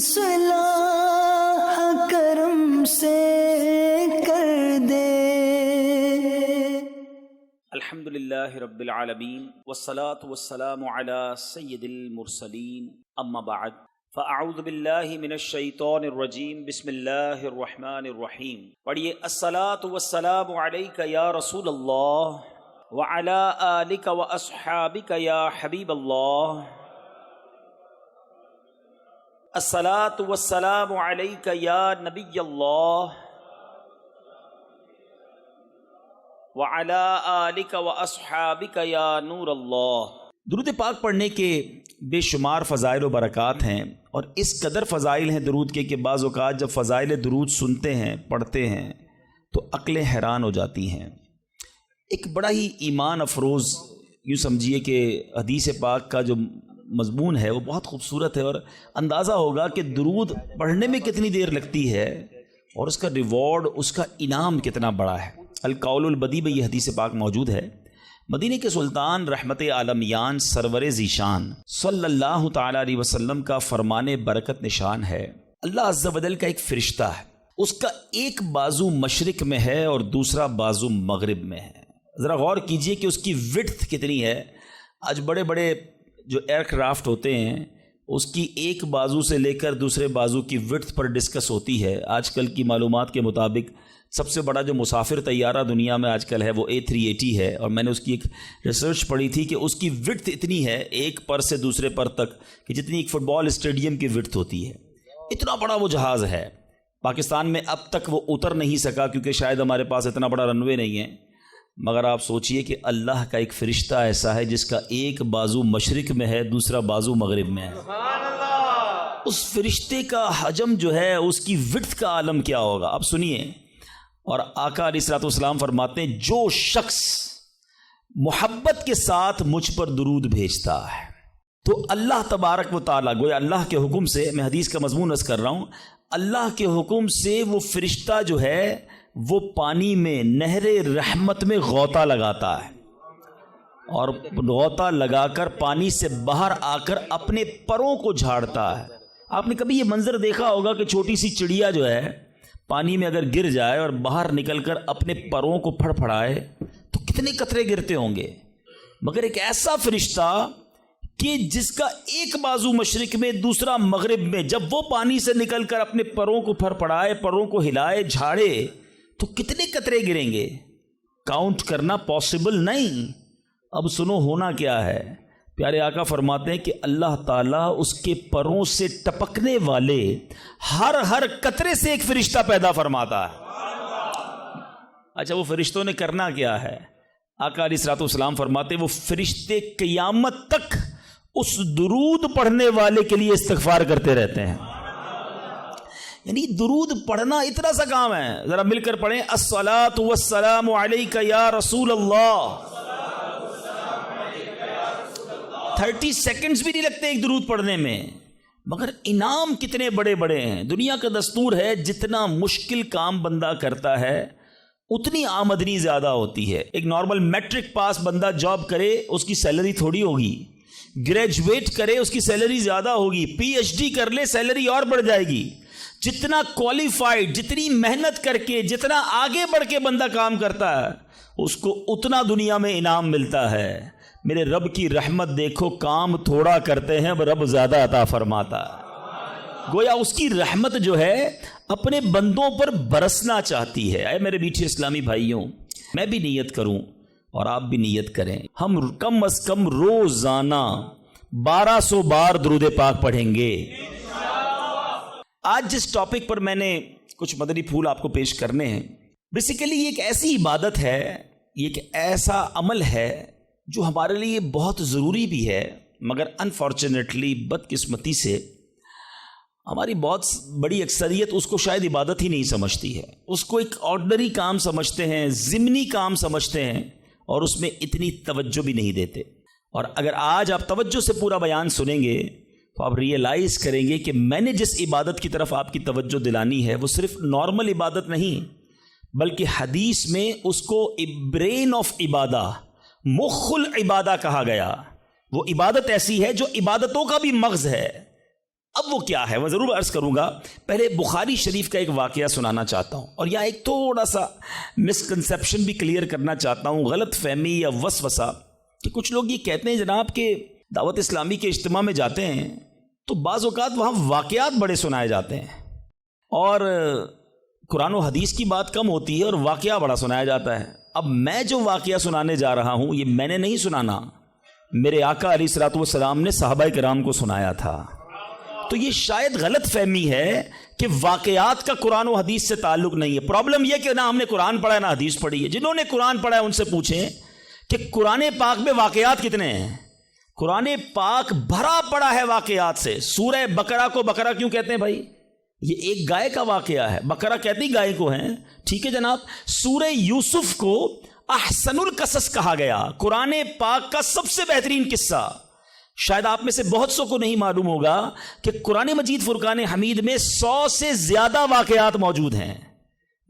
اصلاح کرم سے کر دے۔ الحمدللہ رب العالمین والصلاة والسلام علی سید المرسلین، اما بعد فاعوذ باللہ من الشیطان الرجیم، بسم اللہ الرحمن الرحیم۔ پڑھیے الصلاۃ والسلام علیک یا رسول اللہ وعلی آلک واصحابک یا حبیب اللہ۔ الصلاۃ والسلام علیک یا نبی اللہ وعلی آلک واصحابک یا نور اللہ۔ درود پاک پڑھنے کے بے شمار فضائل و برکات ہیں، اور اس قدر فضائل ہیں درود کے کہ بعض اوقات جب فضائل درود سنتے ہیں، پڑھتے ہیں تو عقلیں حیران ہو جاتی ہیں۔ ایک بڑا ہی ایمان افروز یوں سمجھیے کہ حدیث پاک کا جو مضمون ہے وہ بہت خوبصورت ہے، اور اندازہ ہوگا کہ درود پڑھنے میں کتنی دیر لگتی ہے اور اس کا ریوارڈ، اس کا انعام کتنا بڑا ہے۔ القول البدیع میں یہ حدیث پاک موجود ہے۔ مدینے کے سلطان رحمت عالمیان سرور ذیشان صلی اللہ تعالی علیہ وسلم کا فرمان برکت نشان ہے، اللہ عز و جل کا ایک فرشتہ ہے، اس کا ایک بازو مشرق میں ہے اور دوسرا بازو مغرب میں ہے۔ ذرا غور کیجئے کہ اس کی وڈتھ کتنی ہے۔ آج بڑے بڑے جو ایئر کرافٹ ہوتے ہیں اس کی ایک بازو سے لے کر دوسرے بازو کی وڈتھ پر ڈسکس ہوتی ہے۔ آج کل کی معلومات کے مطابق سب سے بڑا جو مسافر طیارہ دنیا میں آج کل ہے وہ A380 ہے، اور میں نے اس کی ایک ریسرچ پڑھی تھی کہ اس کی وڈتھ اتنی ہے ایک پر سے دوسرے پر تک کہ جتنی ایک فٹ بال اسٹیڈیم کی وڈتھ ہوتی ہے۔ اتنا بڑا وہ جہاز ہے۔ پاکستان میں اب تک وہ اتر نہیں سکا کیونکہ شاید ہمارے پاس اتنا بڑا رن وے نہیں ہے، مگر آپ سوچئے کہ اللہ کا ایک فرشتہ ایسا ہے جس کا ایک بازو مشرق میں ہے، دوسرا بازو مغرب میں ہے۔ اس فرشتے کا حجم جو ہے، اس کی وڈتھ کا عالم کیا ہوگا، آپ سنیے۔ اور آقا علیہ الصلوۃ والسلام فرماتے ہیں جو شخص محبت کے ساتھ مجھ پر درود بھیجتا ہے تو اللہ تبارک و تعالیٰ، گویا اللہ کے حکم سے، میں حدیث کا مضمون عرض کر رہا ہوں، اللہ کے حکم سے وہ فرشتہ جو ہے وہ پانی میں، نہر رحمت میں غوطہ لگاتا ہے، اور غوطہ لگا کر پانی سے باہر آ کر اپنے پروں کو جھاڑتا ہے۔ آپ نے کبھی یہ منظر دیکھا ہوگا کہ چھوٹی سی چڑیا جو ہے پانی میں اگر گر جائے اور باہر نکل کر اپنے پروں کو پھڑ پھڑائے تو کتنے قطرے گرتے ہوں گے، مگر ایک ایسا فرشتہ کہ جس کا ایک بازو مشرق میں دوسرا مغرب میں، جب وہ پانی سے نکل کر اپنے پروں کو پھڑ پھڑائے، پروں کو ہلائے، جھاڑے تو کتنے قطرے گریں گے، کاؤنٹ کرنا پاسبل نہیں۔ اب سنو ہونا کیا ہے۔ پیارے آقا فرماتے ہیں کہ اللہ تعالیٰ اس کے پروں سے ٹپکنے والے ہر قطرے سے ایک فرشتہ پیدا فرماتا ہے۔ اچھا، وہ فرشتوں نے کرنا کیا ہے؟ آقا علیہ الصلوۃ والسلام فرماتے ہیں وہ فرشتے قیامت تک اس درود پڑھنے والے کے لیے استغفار کرتے رہتے ہیں۔ یعنی درود پڑھنا اتنا سا کام ہے، ذرا مل کر پڑھیں، الصلاۃ والسلام علیک یا رسول اللہ۔ 30 سیکنڈز بھی نہیں لگتے ایک درود پڑھنے میں، مگر انعام کتنے بڑے بڑے ہیں۔ دنیا کا دستور ہے جتنا مشکل کام بندہ کرتا ہے اتنی آمدنی زیادہ ہوتی ہے۔ ایک نارمل میٹرک پاس بندہ جاب کرے اس کی سیلری تھوڑی ہوگی، گریجویٹ کرے اس کی سیلری زیادہ ہوگی، PhD کر لے سیلری اور بڑھ جائے گی۔ جتنا کوالیفائڈ، جتنی محنت کر کے، جتنا آگے بڑھ کے بندہ کام کرتا ہے اس کو اتنا دنیا میں انعام ملتا ہے۔ میرے رب کی رحمت دیکھو، کام تھوڑا کرتے ہیں رب زیادہ عطا فرماتا ہے۔ گویا اس کی رحمت جو ہے اپنے بندوں پر برسنا چاہتی ہے۔ اے میرے میٹھے اسلامی بھائیوں، میں بھی نیت کروں اور آپ بھی نیت کریں، ہم کم از کم روزانہ 1200 بار درود پاک پڑھیں گے۔ آج جس ٹاپک پر میں نے کچھ مدنی پھول آپ کو پیش کرنے ہیں، بیسیکلی یہ ایک ایسی عبادت ہے، یہ ایک ایسا عمل ہے جو ہمارے لیے بہت ضروری بھی ہے، مگر انفارچونیٹلی، بدقسمتی سے ہماری بہت بڑی اکثریت اس کو شاید عبادت ہی نہیں سمجھتی ہے، اس کو ایک آرڈنری کام سمجھتے ہیں، ضمنی کام سمجھتے ہیں، اور اس میں اتنی توجہ بھی نہیں دیتے۔ اور اگر آج آپ توجہ سے پورا بیان سنیں گے تو آپ ریئلائز کریں گے کہ میں نے جس عبادت کی طرف آپ کی توجہ دلانی ہے وہ صرف نارمل عبادت نہیں، بلکہ حدیث میں اس کو برین آف عبادہ، مخ العبادہ کہا گیا۔ وہ عبادت ایسی ہے جو عبادتوں کا بھی مغز ہے، اب وہ کیا ہے وہ ضرور عرض کروں گا. پہلے بخاری شریف کا ایک واقعہ سنانا چاہتا ہوں اور یہاں ایک تھوڑا سا مسکنسیپشن بھی کلیئر کرنا چاہتا ہوں, غلط فہمی یا وسوسہ, کہ کچھ لوگ یہ کہتے ہیں جناب کہ دعوت اسلامی کے اجتماع میں جاتے ہیں تو بعض اوقات وہاں واقعات بڑے سنائے جاتے ہیں اور قرآن و حدیث کی بات کم ہوتی ہے اور واقعہ بڑا سنایا جاتا ہے. اب میں جو واقعہ سنانے جا رہا ہوں یہ میں نے نہیں سنانا, میرے آقا علیہ الصلوۃ والسلام نے صحابہ کرام کو سنایا تھا. تو یہ شاید غلط فہمی ہے کہ واقعات کا قرآن و حدیث سے تعلق نہیں ہے. پرابلم یہ کہ نہ ہم نے قرآن پڑھا ہے نہ حدیث پڑھی ہے. جنہوں نے قرآن پڑھا ہے ان سے پوچھیں کہ قرآن پاک میں واقعات کتنے ہیں. قرآن پاک بھرا پڑا ہے واقعات سے. سورہ بقرہ کو بقرہ کیوں کہتے ہیں بھائی؟ یہ ایک گائے کا واقعہ ہے. بقرہ کہتے ہی گائے کو ہیں, ٹھیک ہے جناب. سورہ یوسف کو احسن القصص کہا گیا, قرآن پاک کا سب سے بہترین قصہ. شاید آپ میں سے بہت سو کو نہیں معلوم ہوگا کہ قرآن مجید فرقان حمید میں 100 سے زیادہ واقعات موجود ہیں,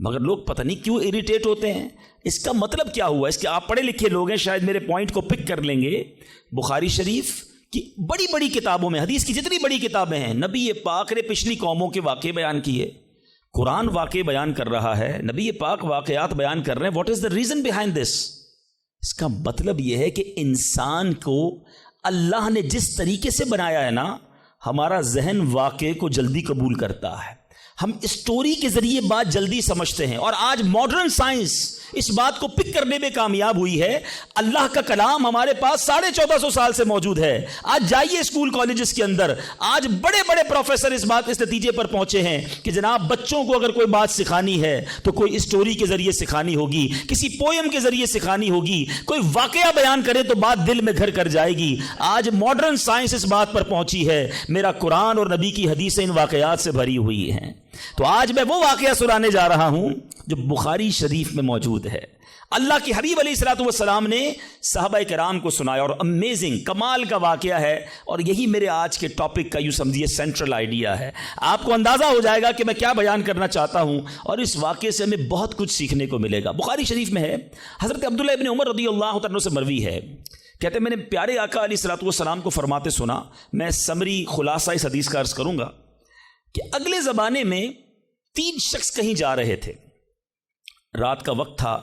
مگر لوگ پتہ نہیں کیوں اریٹیٹ ہوتے ہیں. اس کا مطلب کیا ہوا؟ اس کے آپ پڑھے لکھے لوگ ہیں, شاید میرے پوائنٹ کو پک کر لیں گے. بخاری شریف کی بڑی بڑی کتابوں میں, حدیث کی جتنی بڑی کتابیں ہیں, نبی پاک نے پچھلی قوموں کے واقعے بیان کیے. قرآن واقعے بیان کر رہا ہے, نبی پاک واقعات بیان کر رہے ہیں. What is the reason behind this? اس کا مطلب یہ ہے کہ انسان کو اللہ نے جس طریقے سے بنایا ہے نا, ہمارا ذہن واقعے کو جلدی قبول کرتا ہے. ہم اسٹوری کے ذریعے بات جلدی سمجھتے ہیں, اور آج ماڈرن سائنس اس بات کو پک کرنے میں کامیاب ہوئی ہے. اللہ کا کلام ہمارے پاس 1450 سال سے موجود ہے. آج جائیے اسکول کالجز کے اندر, آج بڑے بڑے پروفیسر اس نتیجے پر پہنچے ہیں کہ جناب بچوں کو اگر کوئی بات سکھانی ہے تو کوئی اسٹوری کے ذریعے سکھانی ہوگی, کسی پوئم کے ذریعے سکھانی ہوگی, کوئی واقعہ بیان کرے تو بات دل میں گھر کر جائے گی. آج ماڈرن سائنس اس بات پر پہنچی ہے. میرا قرآن اور نبی کی حدیثیں ان واقعات سے بھری ہوئی ہیں. تو آج میں وہ واقعہ سنانے جا رہا ہوں جو بخاری شریف میں موجود ہے. اللہ کے حبیب علیہ الصلوۃ والسلام نے صحابہ کرام کو سنایا, اور امیزنگ کمال کا واقعہ ہے, اور یہی میرے آج کے ٹاپک کا یوں سمجھیے سینٹرل آئیڈیا ہے. آپ کو اندازہ ہو جائے گا کہ میں کیا بیان کرنا چاہتا ہوں, اور اس واقعے سے ہمیں بہت کچھ سیکھنے کو ملے گا. بخاری شریف میں ہے, حضرت عبداللہ ابن عمر رضی اللہ عنہ سے مروی ہے, کہتے ہیں میں نے پیارے آقا علیہ الصلوۃ والسلام کو فرماتے سنا. میں سمری خلاصہ اس حدیث کا عرض کروں گا کہ اگلے زمانے میں 3 شخص کہیں جا رہے تھے. رات کا وقت تھا,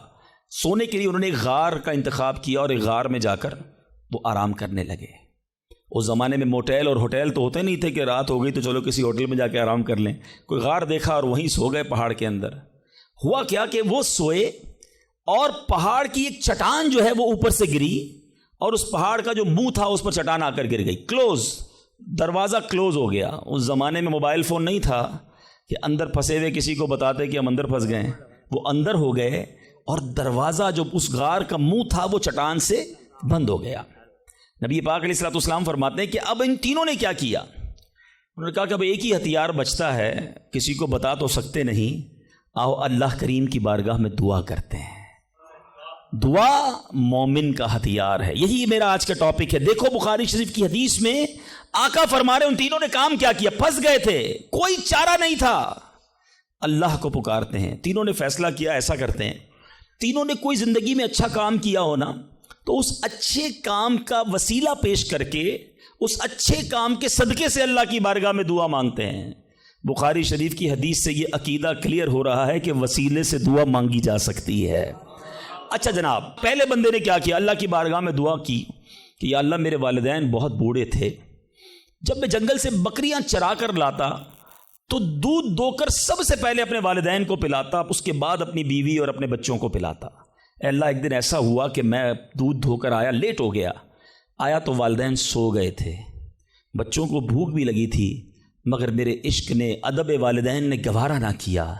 سونے کے لیے انہوں نے ایک غار کا انتخاب کیا اور ایک غار میں جا کر وہ آرام کرنے لگے. اس زمانے میں موٹیل اور ہوٹل تو ہوتے نہیں تھے کہ رات ہو گئی تو چلو کسی ہوٹل میں جا کے آرام کر لیں. کوئی غار دیکھا اور وہیں سو گئے پہاڑ کے اندر. ہوا کیا کہ وہ سوئے اور پہاڑ کی ایک چٹان جو ہے وہ اوپر سے گری, اور اس پہاڑ کا جو منہ تھا اس پر چٹان آ کر گر گئی. کلوز, دروازہ کلوز ہو گیا. اس زمانے میں موبائل فون نہیں تھا کہ اندر پھنسے ہوئے کسی کو بتاتے کہ ہم اندر پھنس گئے. وہ اندر ہو گئے اور دروازہ جو اس غار کا منہ تھا وہ چٹان سے بند ہو گیا. نبی پاک علیہ الصلوۃ والسلام فرماتے ہیں کہ اب ان تینوں نے کیا کیا؟ انہوں نے کہا کہ اب ایک ہی ہتھیار بچتا ہے, کسی کو بتا تو سکتے نہیں, آؤ اللہ کریم کی بارگاہ میں دعا کرتے ہیں. دعا مومن کا ہتھیار ہے. یہی میرا آج کا ٹاپک ہے. دیکھو بخاری شریف کی حدیث میں آقا فرما رہے ان تینوں نے کام کیا کیا؟ پھنس گئے تھے, کوئی چارہ نہیں تھا, اللہ کو پکارتے ہیں. تینوں نے فیصلہ کیا ایسا کرتے ہیں. تینوں نے کوئی زندگی میں اچھا کام کیا ہونا تو اس اچھے کام کا وسیلہ پیش کر کے اس اچھے کام کے صدقے سے اللہ کی بارگاہ میں دعا مانگتے ہیں. بخاری شریف کی حدیث سے یہ عقیدہ کلیئر ہو رہا ہے کہ وسیلے سے دعا مانگی جا سکتی ہے. اچھا جناب, پہلے بندے نے کیا کیا؟ اللہ کی بارگاہ میں دعا کی کہ یا اللہ میرے والدین بہت بوڑھے تھے, جب میں جنگل سے بکریاں چرا کر لاتا تو دودھ دو کر سب سے پہلے اپنے والدین کو پلاتا, اس کے بعد اپنی بیوی اور اپنے بچوں کو پلاتا. اے اللہ ایک دن ایسا ہوا کہ میں دودھ دھو کر آیا, لیٹ ہو گیا, آیا تو والدین سو گئے تھے, بچوں کو بھوک بھی لگی تھی, مگر میرے عشق نے, ادب والدین نے گوارا نہ کیا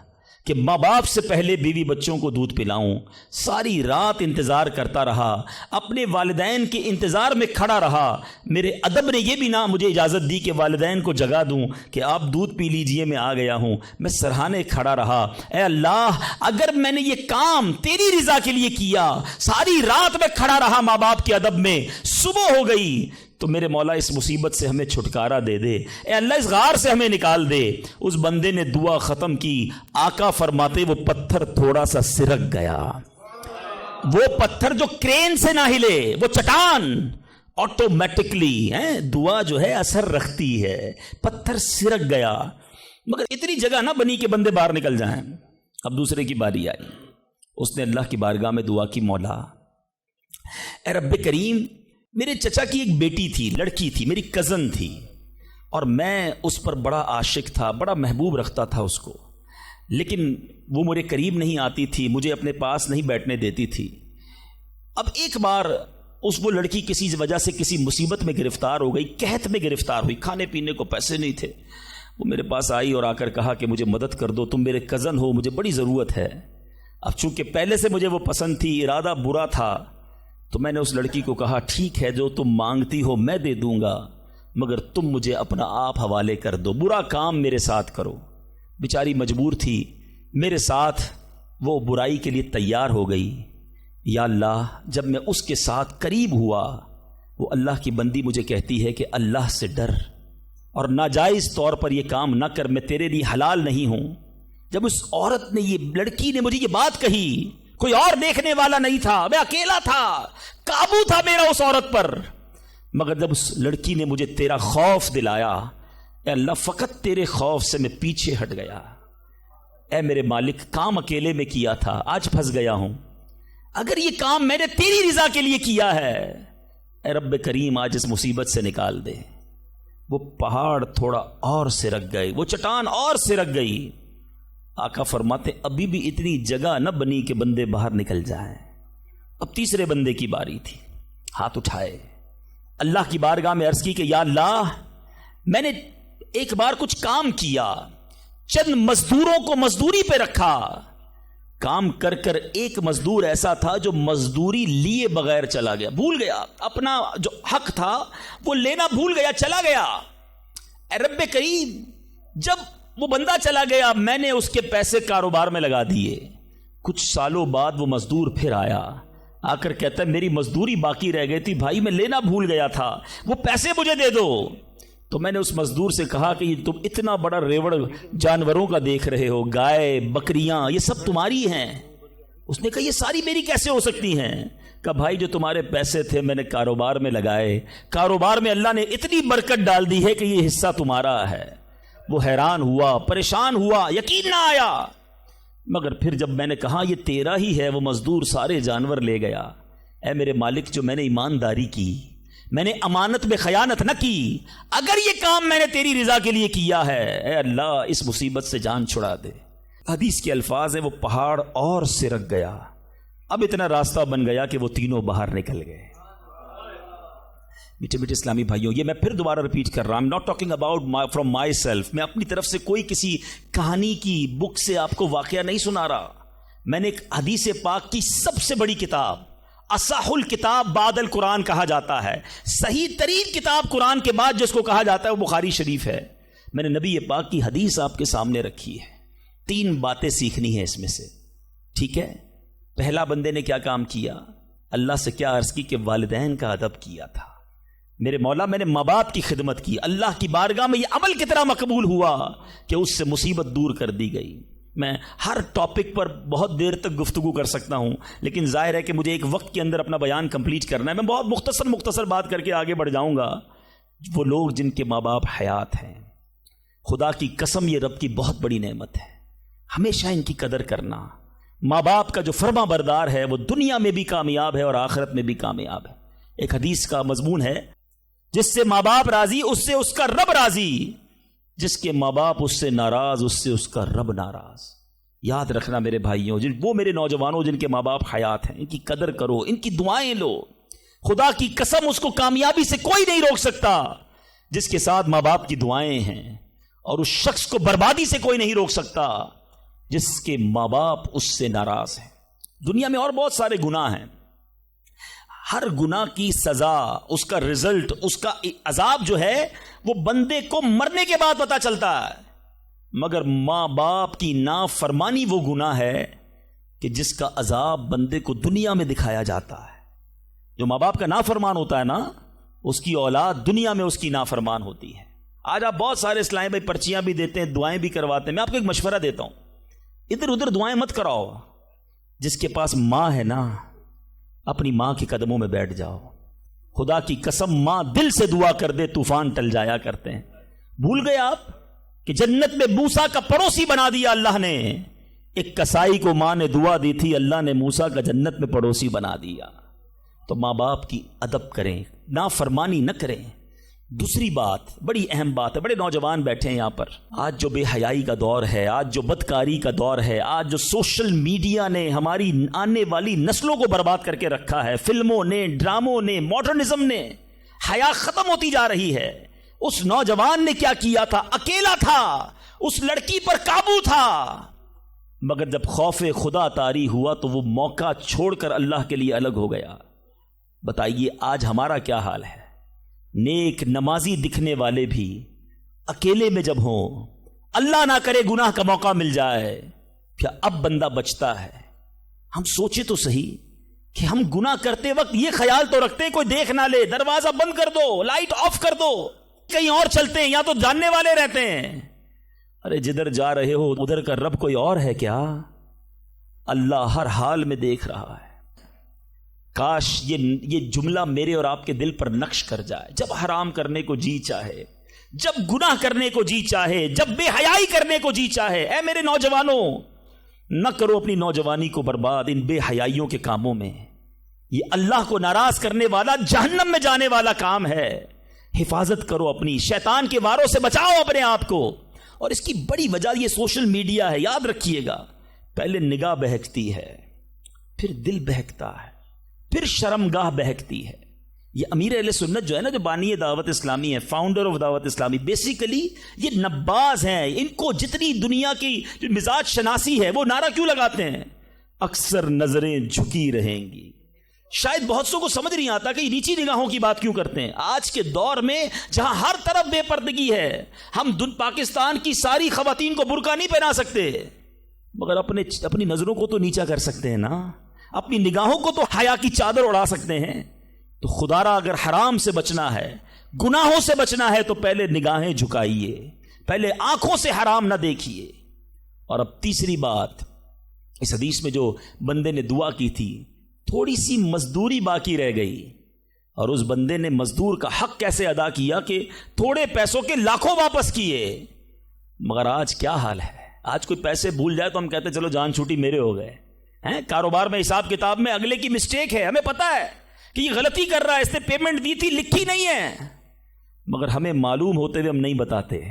کہ ماں باپ سے پہلے بیوی بچوں کو دودھ پلاؤں. ساری رات انتظار کرتا رہا, اپنے والدین کے انتظار میں کھڑا رہا. میرے ادب نے یہ بھی نہ مجھے اجازت دی کہ والدین کو جگا دوں کہ آپ دودھ پی لیجئے, میں آ گیا ہوں. میں سرہانے کھڑا رہا, اے اللہ اگر میں نے یہ کام تیری رضا کے لیے کیا, ساری رات میں کھڑا رہا ماں باپ کے ادب میں, صبح ہو گئی تو میرے مولا اس مصیبت سے ہمیں چھٹکارا دے دے, اے اللہ اس غار سے ہمیں نکال دے. اس بندے نے دعا ختم کی, آقا فرماتے وہ پتھر تھوڑا سا سرک گیا. وہ پتھر جو کرین سے نہ ہلے, وہ چٹان, آٹومیٹکلی دعا جو ہے اثر رکھتی ہے. پتھر سرک گیا مگر اتنی جگہ نہ بنی کہ بندے باہر نکل جائیں. اب دوسرے کی باری آئی. اس نے اللہ کی بارگاہ میں دعا کی, مولا اے رب کریم, میرے چچا کی ایک بیٹی تھی, لڑکی تھی, میری کزن تھی, اور میں اس پر بڑا عاشق تھا, بڑا محبوب رکھتا تھا اس کو, لیکن وہ میرے قریب نہیں آتی تھی, مجھے اپنے پاس نہیں بیٹھنے دیتی تھی. اب ایک بار وہ لڑکی کسی وجہ سے کسی مصیبت میں گرفتار ہو گئی, قحط میں گرفتار ہوئی, کھانے پینے کو پیسے نہیں تھے. وہ میرے پاس آئی اور آ کر کہا کہ مجھے مدد کر دو, تم میرے کزن ہو, مجھے بڑی ضرورت ہے. اب چونکہ پہلے سے مجھے وہ پسند تھی, ارادہ برا تھا, تو میں نے اس لڑکی کو کہا ٹھیک ہے, جو تم مانگتی ہو میں دے دوں گا, مگر تم مجھے اپنا آپ حوالے کر دو, برا کام میرے ساتھ کرو. بیچاری مجبور تھی, میرے ساتھ وہ برائی کے لیے تیار ہو گئی. یا اللہ, جب میں اس کے ساتھ قریب ہوا, وہ اللہ کی بندی مجھے کہتی ہے کہ اللہ سے ڈر اور ناجائز طور پر یہ کام نہ کر, میں تیرے لیے حلال نہیں ہوں. جب اس عورت نے, یہ لڑکی نے مجھے یہ بات کہی, کوئی اور دیکھنے والا نہیں تھا, میں اکیلا تھا, قابو تھا میرا اس عورت پر, مگر جب اس لڑکی نے مجھے تیرا خوف دلایا, اے اللہ فقط تیرے خوف سے میں پیچھے ہٹ گیا. اے میرے مالک, کام اکیلے میں کیا تھا, آج پھنس گیا ہوں. اگر یہ کام میں نے تیری رضا کے لیے کیا ہے, اے رب کریم آج اس مصیبت سے نکال دے. وہ پہاڑ تھوڑا اور سرک گئے, وہ چٹان اور سرک گئی. آقا فرماتے ابھی بھی اتنی جگہ نہ بنی کہ بندے باہر نکل جائیں. اب تیسرے بندے کی باری تھی, ہاتھ اٹھائے, اللہ کی بارگاہ میں عرض کی کہ یا اللہ, میں نے ایک بار کچھ کام کیا, چند مزدوروں کو مزدوری پہ رکھا, کام کر کر ایک مزدور ایسا تھا جو مزدوری لیے بغیر چلا گیا, بھول گیا اپنا جو حق تھا وہ لینا بھول گیا, چلا گیا. اے رب کریم, جب وہ بندہ چلا گیا, میں نے اس کے پیسے کاروبار میں لگا دیے. کچھ سالوں بعد وہ مزدور پھر آیا, آ کر کہتا ہے میری مزدوری باقی رہ گئی تھی بھائی, میں لینا بھول گیا تھا, وہ پیسے مجھے دے دو. تو میں نے اس مزدور سے کہا کہ تم اتنا بڑا ریوڑ جانوروں کا دیکھ رہے ہو, گائے بکریاں یہ سب تمہاری ہیں. اس نے کہا یہ ساری میری کیسے ہو سکتی ہیں؟ کہا بھائی جو تمہارے پیسے تھے میں نے کاروبار میں لگائے, کاروبار میں اللہ نے اتنی برکت ڈال دی ہے کہ یہ حصہ تمہارا ہے. وہ حیران ہوا, پریشان ہوا, یقین نہ آیا. مگر پھر جب میں نے کہا یہ تیرا ہی ہے, وہ مزدور سارے جانور لے گیا. اے میرے مالک, جو میں نے ایمانداری کی, میں نے امانت میں خیانت نہ کی, اگر یہ کام میں نے تیری رضا کے لیے کیا ہے, اے اللہ اس مصیبت سے جان چھڑا دے. حدیث کے الفاظ ہیں, وہ پہاڑ اور سرک گیا. اب اتنا راستہ بن گیا کہ وہ تینوں باہر نکل گئے. میٹھے میٹھے اسلامی بھائیوں, یہ میں پھر دوبارہ ریپیٹ کر رہا ہوں, not talking about from my self. میں اپنی طرف سے کوئی کسی کہانی کی بک سے آپ کو واقعہ نہیں سنا رہا. میں نے ایک حدیث پاک کی سب سے بڑی کتاب, اصح الکتاب بعد القرآن کہا جاتا ہے, صحیح ترین کتاب قرآن کے بعد جس کو کہا جاتا ہے وہ بخاری شریف ہے. میں نے نبی پاک کی حدیث آپ کے سامنے رکھی ہے. 3 باتیں سیکھنی ہیں اس میں سے, ٹھیک ہے؟ پہلا بندے نے کیا کام کیا, اللہ سے کیا عرض کی کہ والدین کا ادب کیا تھا. میرے مولا میں نے ماں باپ کی خدمت کی, اللہ کی بارگاہ میں یہ عمل کتنا مقبول ہوا کہ اس سے مصیبت دور کر دی گئی. میں ہر ٹاپک پر بہت دیر تک گفتگو کر سکتا ہوں, لیکن ظاہر ہے کہ مجھے ایک وقت کے اندر اپنا بیان کمپلیٹ کرنا ہے. میں بہت مختصر بات کر کے آگے بڑھ جاؤں گا. وہ لوگ جن کے ماں باپ حیات ہیں, خدا کی قسم یہ رب کی بہت بڑی نعمت ہے, ہمیشہ ان کی قدر کرنا. ماں باپ کا جو فرما بردار ہے وہ دنیا میں بھی کامیاب ہے اور آخرت میں بھی کامیاب ہے. ایک حدیث کا مضمون ہے, جس سے ماں باپ راضی اس سے اس کا رب راضی, جس کے ماں باپ اس سے ناراض اس سے اس کا رب ناراض. یاد رکھنا میرے بھائیوں, وہ میرے نوجوانوں جن کے ماں باپ حیات ہیں, ان کی قدر کرو, ان کی دعائیں لو. خدا کی قسم اس کو کامیابی سے کوئی نہیں روک سکتا جس کے ساتھ ماں باپ کی دعائیں ہیں, اور اس شخص کو بربادی سے کوئی نہیں روک سکتا جس کے ماں باپ اس سے ناراض ہیں. دنیا میں اور بہت سارے گناہ ہیں, ہر گناہ کی سزا, اس کا رزلٹ, اس کا عذاب جو ہے وہ بندے کو مرنے کے بعد پتہ چلتا ہے. مگر ماں باپ کی نافرمانی وہ گناہ ہے کہ جس کا عذاب بندے کو دنیا میں دکھایا جاتا ہے. جو ماں باپ کا نافرمان ہوتا ہے نا, اس کی اولاد دنیا میں اس کی نافرمان ہوتی ہے. آج آپ بہت سارے اسلام بھائی پرچیاں بھی دیتے ہیں, دعائیں بھی کرواتے ہیں. میں آپ کو ایک مشورہ دیتا ہوں, ادھر ادھر دعائیں مت کراؤ. جس کے پاس ماں ہے نا, اپنی ماں کے قدموں میں بیٹھ جاؤ. خدا کی قسم ماں دل سے دعا کر دے طوفان ٹل جایا کرتے ہیں. بھول گئے آپ کہ جنت میں موسیٰ کا پڑوسی بنا دیا اللہ نے. ایک کسائی کو ماں نے دعا دی تھی, اللہ نے موسیٰ کا جنت میں پڑوسی بنا دیا. تو ماں باپ کی ادب کریں, نافرمانی نہ کریں. دوسری بات, بڑی اہم بات ہے, بڑے نوجوان بیٹھے ہیں یہاں پر. آج جو بے حیائی کا دور ہے, آج جو بدکاری کا دور ہے, آج جو سوشل میڈیا نے ہماری آنے والی نسلوں کو برباد کر کے رکھا ہے, فلموں نے, ڈراموں نے, ماڈرنزم نے, حیا ختم ہوتی جا رہی ہے. اس نوجوان نے کیا کیا تھا؟ اکیلا تھا, اس لڑکی پر قابو تھا, مگر جب خوف خدا طاری ہوا تو وہ موقع چھوڑ کر اللہ کے لیے الگ ہو گیا. بتائیے آج ہمارا کیا حال ہے؟ نیک نمازی دکھنے والے بھی اکیلے میں جب ہوں, اللہ نہ کرے گناہ کا موقع مل جائے, کیا اب بندہ بچتا ہے؟ ہم سوچے تو صحیح کہ ہم گناہ کرتے وقت یہ خیال تو رکھتے ہیں کوئی دیکھ نہ لے, دروازہ بند کر دو, لائٹ آف کر دو, کہیں اور چلتے ہیں, یا تو جاننے والے رہتے ہیں. ارے جدھر جا رہے ہو ادھر کا رب کوئی اور ہے کیا؟ اللہ ہر حال میں دیکھ رہا ہے. کاش یہ جملہ میرے اور آپ کے دل پر نقش کر جائے. جب حرام کرنے کو جی چاہے, جب گناہ کرنے کو جی چاہے, جب بے حیائی کرنے کو جی چاہے, اے میرے نوجوانوں, نہ کرو اپنی نوجوانی کو برباد ان بے حیائیوں کے کاموں میں. یہ اللہ کو ناراض کرنے والا, جہنم میں جانے والا کام ہے. حفاظت کرو اپنی, شیطان کے واروں سے بچاؤ اپنے آپ کو. اور اس کی بڑی وجہ یہ سوشل میڈیا ہے. یاد رکھیے گا, پہلے نگاہ بہکتی ہے, پھر دل بہکتا ہے, پھر شرمگاہ بہکتی ہے. یہ امیر اہل سنت جو ہے نا, جو بانی دعوت اسلامی ہے, فاؤنڈر آف دعوت اسلامی, بیسیکلی یہ نباز ہیں. ان کو جتنی دنیا کی جو مزاج شناسی ہے وہ نعرہ کیوں لگاتے ہیں؟ اکثر نظریں جھکی رہیں گی. شاید بہت سو کو سمجھ نہیں آتا کہ یہ نیچی نگاہوں کی بات کیوں کرتے ہیں. آج کے دور میں جہاں ہر طرف بے پردگی ہے, ہم پاکستان کی ساری خواتین کو برقع نہیں پہنا سکتے, مگر اپنی نظروں کو تو نیچا کر سکتے ہیں نا, اپنی نگاہوں کو تو حیا کی چادر اڑا سکتے ہیں. تو خدا را اگر حرام سے بچنا ہے, گناہوں سے بچنا ہے, تو پہلے نگاہیں جھکائیے, پہلے آنکھوں سے حرام نہ دیکھیے. اور اب تیسری بات, اس حدیث میں جو بندے نے دعا کی تھی, تھوڑی سی مزدوری باقی رہ گئی, اور اس بندے نے مزدور کا حق کیسے ادا کیا کہ تھوڑے پیسوں کے لاکھوں واپس کیے. مگر آج کیا حال ہے؟ آج کوئی پیسے بھول جائے تو ہم کہتے چلو جان چھوٹی میرے ہو گئے ہیں. کاروبار میں حساب کتاب میں اگلے کی مسٹیک ہے, ہمیں پتا ہے کہ یہ غلطی کر رہا ہے, اس نے پیمنٹ دی تھی لکھی نہیں ہے, مگر ہمیں معلوم ہوتے ہوئے ہم نہیں بتاتے.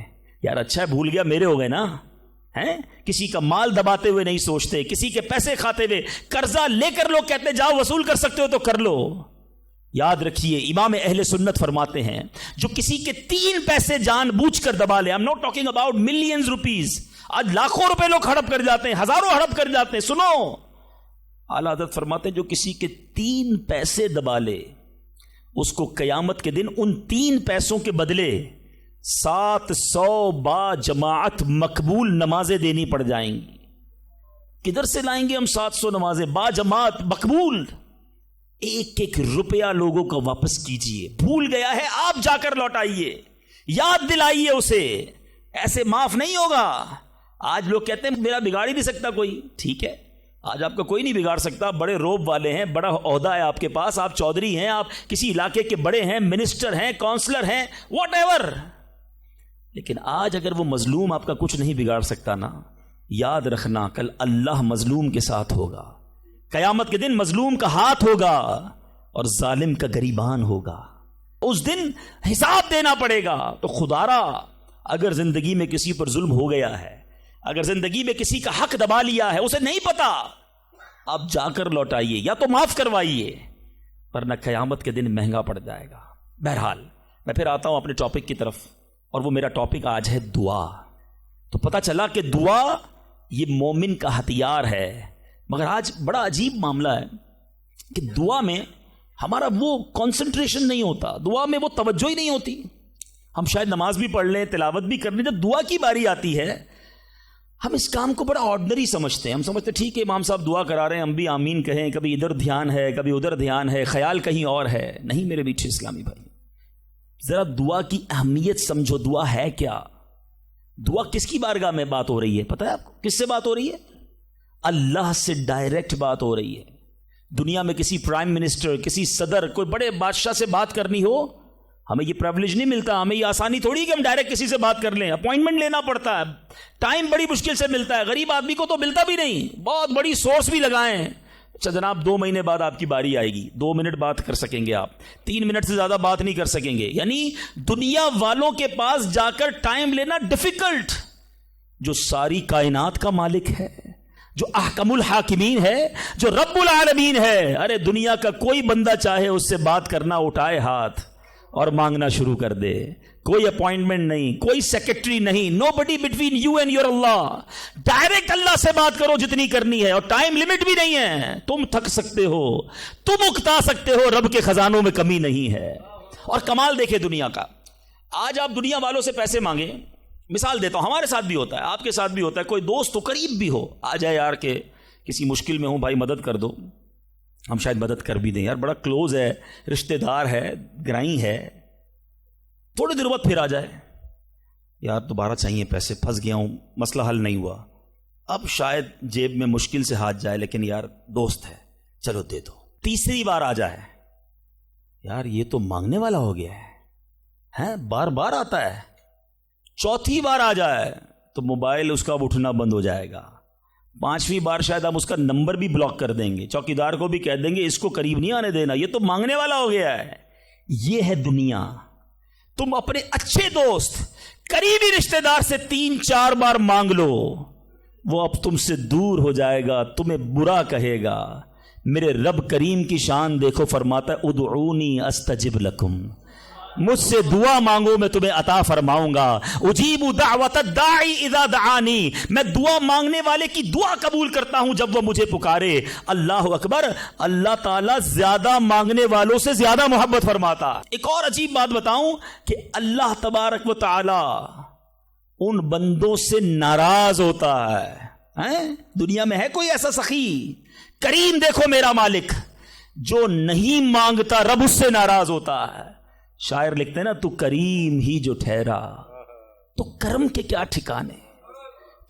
یار اچھا ہے بھول گیا, میرے ہو گئے نا. کسی کا مال دباتے ہوئے نہیں سوچتے, کسی کے پیسے کھاتے ہوئے. قرضہ لے کر لوگ کہتے جاؤ وصول کر سکتے ہو تو کر لو. یاد رکھیے امام اہل سنت فرماتے ہیں, جو کسی کے 3 پیسے جان بوجھ کر دبا لے, I'm not talking about millions rupees, آج لاکھوں روپے لوگ ہڑپ کر جاتے ہیں, ہزاروں ہڑپ کر جاتے ہیں. سنو, اعلیٰ حضرت فرماتے ہیں جو کسی کے 3 پیسے دبا لے, اس کو قیامت کے دن ان 3 پیسوں کے بدلے 700 با جماعت مقبول نمازیں دینی پڑ جائیں گی. کدھر سے لائیں گے ہم 700 نمازیں با جماعت مقبول؟ ایک ایک روپیہ لوگوں کو واپس کیجئے. بھول گیا ہے آپ جا کر لوٹائیے, یاد دلائیے اسے, ایسے معاف نہیں ہوگا. آج لوگ کہتے ہیں میرا بگاڑ ہی نہیں سکتا کوئی. ٹھیک ہے, آج آپ کا کوئی نہیں بگاڑ سکتا, بڑے روب والے ہیں, بڑا عہدہ ہے آپ کے پاس, آپ چودھری ہیں, آپ کسی علاقے کے بڑے ہیں, منسٹر ہیں, کونسلر ہیں, واٹ ایور. لیکن آج اگر وہ مظلوم آپ کا کچھ نہیں بگاڑ سکتا نا, یاد رکھنا کل اللہ مظلوم کے ساتھ ہوگا. قیامت کے دن مظلوم کا ہاتھ ہوگا اور ظالم کا گریبان ہوگا. اس دن حساب دینا پڑے گا. تو خدا را اگر زندگی میں کسی پر ظلم ہو گیا ہے, اگر زندگی میں کسی کا حق دبا لیا ہے, اسے نہیں پتا, آپ جا کر لوٹائیے یا تو معاف کروائیے, ورنہ قیامت کے دن مہنگا پڑ جائے گا. بہرحال میں پھر آتا ہوں اپنے ٹاپک کی طرف, اور وہ میرا ٹاپک آج ہے دعا. تو پتہ چلا کہ دعا یہ مومن کا ہتھیار ہے. مگر آج بڑا عجیب معاملہ ہے کہ دعا میں ہمارا وہ کنسنٹریشن نہیں ہوتا, دعا میں وہ توجہ ہی نہیں ہوتی. ہم شاید نماز بھی پڑھ لیں, تلاوت بھی کر لیں, جب دعا کی باری آتی ہے ہم اس کام کو بڑا آرڈنری سمجھتے ہیں. ہم سمجھتے ٹھیک ہے امام صاحب دعا کرا رہے ہیں, ہم بھی آمین کہیں, کبھی ادھر دھیان ہے, کبھی ادھر دھیان ہے, خیال کہیں اور ہے. نہیں میرے میٹھے اسلامی بھائی, ذرا دعا کی اہمیت سمجھو. دعا ہے کیا؟ دعا کس کی بارگاہ میں بات ہو رہی ہے؟ پتہ ہے آپ کو کس سے بات ہو رہی ہے؟ اللہ سے ڈائریکٹ بات ہو رہی ہے. دنیا میں کسی پرائم منسٹر، کسی صدر، کوئی بڑے بادشاہ سے بات کرنی ہو، ہمیں یہ پریویلیج نہیں ملتا، ہمیں یہ آسانی تھوڑی کہ ہم ڈائریکٹ کسی سے بات کر لیں، اپوائنٹمنٹ لینا پڑتا ہے، ٹائم بڑی مشکل سے ملتا ہے، غریب آدمی کو تو ملتا بھی نہیں، بہت بڑی سورس بھی لگائیں، اچھا جناب 2 مہینے بعد آپ کی باری آئے گی، 2 منٹ بات کر سکیں گے آپ، 3 منٹ سے زیادہ بات نہیں کر سکیں گے، یعنی دنیا والوں کے پاس جا کر ٹائم لینا ڈیفیکلٹ۔ جو ساری کائنات کا مالک ہے، جو احکم الحاکمین ہے، جو رب العالمین ہے، ارے دنیا کا کوئی بندہ چاہے اس سے بات کرنا اٹھائے ہاتھ اور مانگنا شروع کر دے، کوئی اپوائنٹمنٹ نہیں، کوئی سیکرٹری نہیں، nobody between you and your Allah, direct Allah سے بات کرو جتنی کرنی ہے، اور ٹائم لمٹ بھی نہیں ہے، تم تھک سکتے ہو، تم اکتا سکتے ہو، رب کے خزانوں میں کمی نہیں ہے۔ اور کمال دیکھے دنیا کا، آج آپ دنیا والوں سے پیسے مانگیں، مثال دیتا ہوں، ہمارے ساتھ بھی ہوتا ہے، آپ کے ساتھ بھی ہوتا ہے، کوئی دوست تو قریب بھی ہو، آ جائے یار کہ کسی مشکل میں ہوں بھائی مدد کر دو، ہم شاید مدد کر بھی دیں، یار بڑا کلوز ہے، رشتہ دار ہے، گرائی ہے، تھوڑے دیر بعد پھر آ جائے، یار دوبارہ چاہیے پیسے، پھنس گیا ہوں، مسئلہ حل نہیں ہوا، اب شاید جیب میں مشکل سے ہاتھ جائے، لیکن یار دوست ہے چلو دے دو، تیسری بار آ جائے، یار یہ تو مانگنے والا ہو گیا ہے، بار بار آتا ہے، چوتھی بار آ جائے تو موبائل اس کا اٹھنا بند ہو جائے گا، 5ویں بار شاید ہم اس کا نمبر بھی بلاک کر دیں گے، چوکیدار کو بھی کہہ دیں گے اس کو قریب نہیں آنے دینا، یہ تو مانگنے والا ہو گیا ہے۔ یہ ہے دنیا۔ تم اپنے اچھے دوست، قریبی رشتہ دار سے 3-4 بار مانگ لو، وہ اب تم سے دور ہو جائے گا، تمہیں برا کہے گا۔ میرے رب کریم کی شان دیکھو، فرماتا ہے ادعونی استجب لکم، مجھ سے دعا مانگو میں تمہیں عطا فرماؤں گا۔ اجیب دعوت الداعی اذا دعانی، میں دعا مانگنے والے کی دعا قبول کرتا ہوں جب وہ مجھے پکارے۔ اللہ اکبر، اللہ تعالیٰ زیادہ مانگنے والوں سے زیادہ محبت فرماتا۔ ایک اور عجیب بات بتاؤں کہ اللہ تبارک و تعالی ان بندوں سے ناراض ہوتا ہے۔ دنیا میں ہے کوئی ایسا سخی؟ کریم دیکھو میرا مالک، جو نہیں مانگتا رب اس سے ناراض ہوتا ہے۔ شاعر لکھتے ہیں نا، تو کریم ہی جو ٹھہرا تو کرم کے کیا ٹھکانے،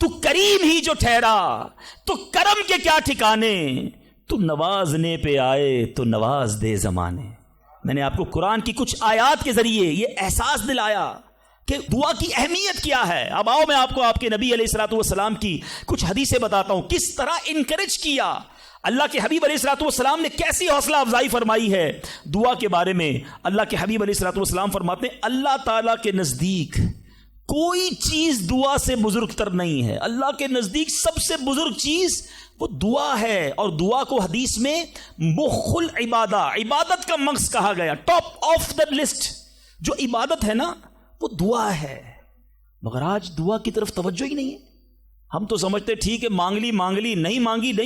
تو کریم ہی جو ٹھہرا تو کرم کے کیا ٹھکانے، تو نوازنے پہ آئے تو نواز دے زمانے۔ میں نے آپ کو قرآن کی کچھ آیات کے ذریعے یہ احساس دلایا کہ دعا کی اہمیت کیا ہے۔ اب آؤ میں آپ کو آپ کے نبی علیہ الصلوۃ والسلام کی کچھ حدیثیں بتاتا ہوں، کس طرح انکریج کیا اللہ کے حبیب علیہ الصلوۃ والسلام نے، کیسی حوصلہ افزائی فرمائی ہے دعا کے بارے میں۔ اللہ کے حبیب علیہ الصلوۃ والسلام فرماتے ہیں اللہ تعالیٰ کے نزدیک کوئی چیز دعا سے بزرگ تر نہیں ہے۔ اللہ کے نزدیک سب سے بزرگ چیز وہ دعا ہے، اور دعا کو حدیث میں مخ العبادہ، عبادت کا مغز کہا گیا، ٹاپ آف دا لسٹ جو عبادت ہے نا وہ دعا ہے۔ مگر آج دعا کی طرف توجہ ہی نہیں ہے۔ ہم تو سمجھتے ٹھیک ہے مانگ لی، نہیں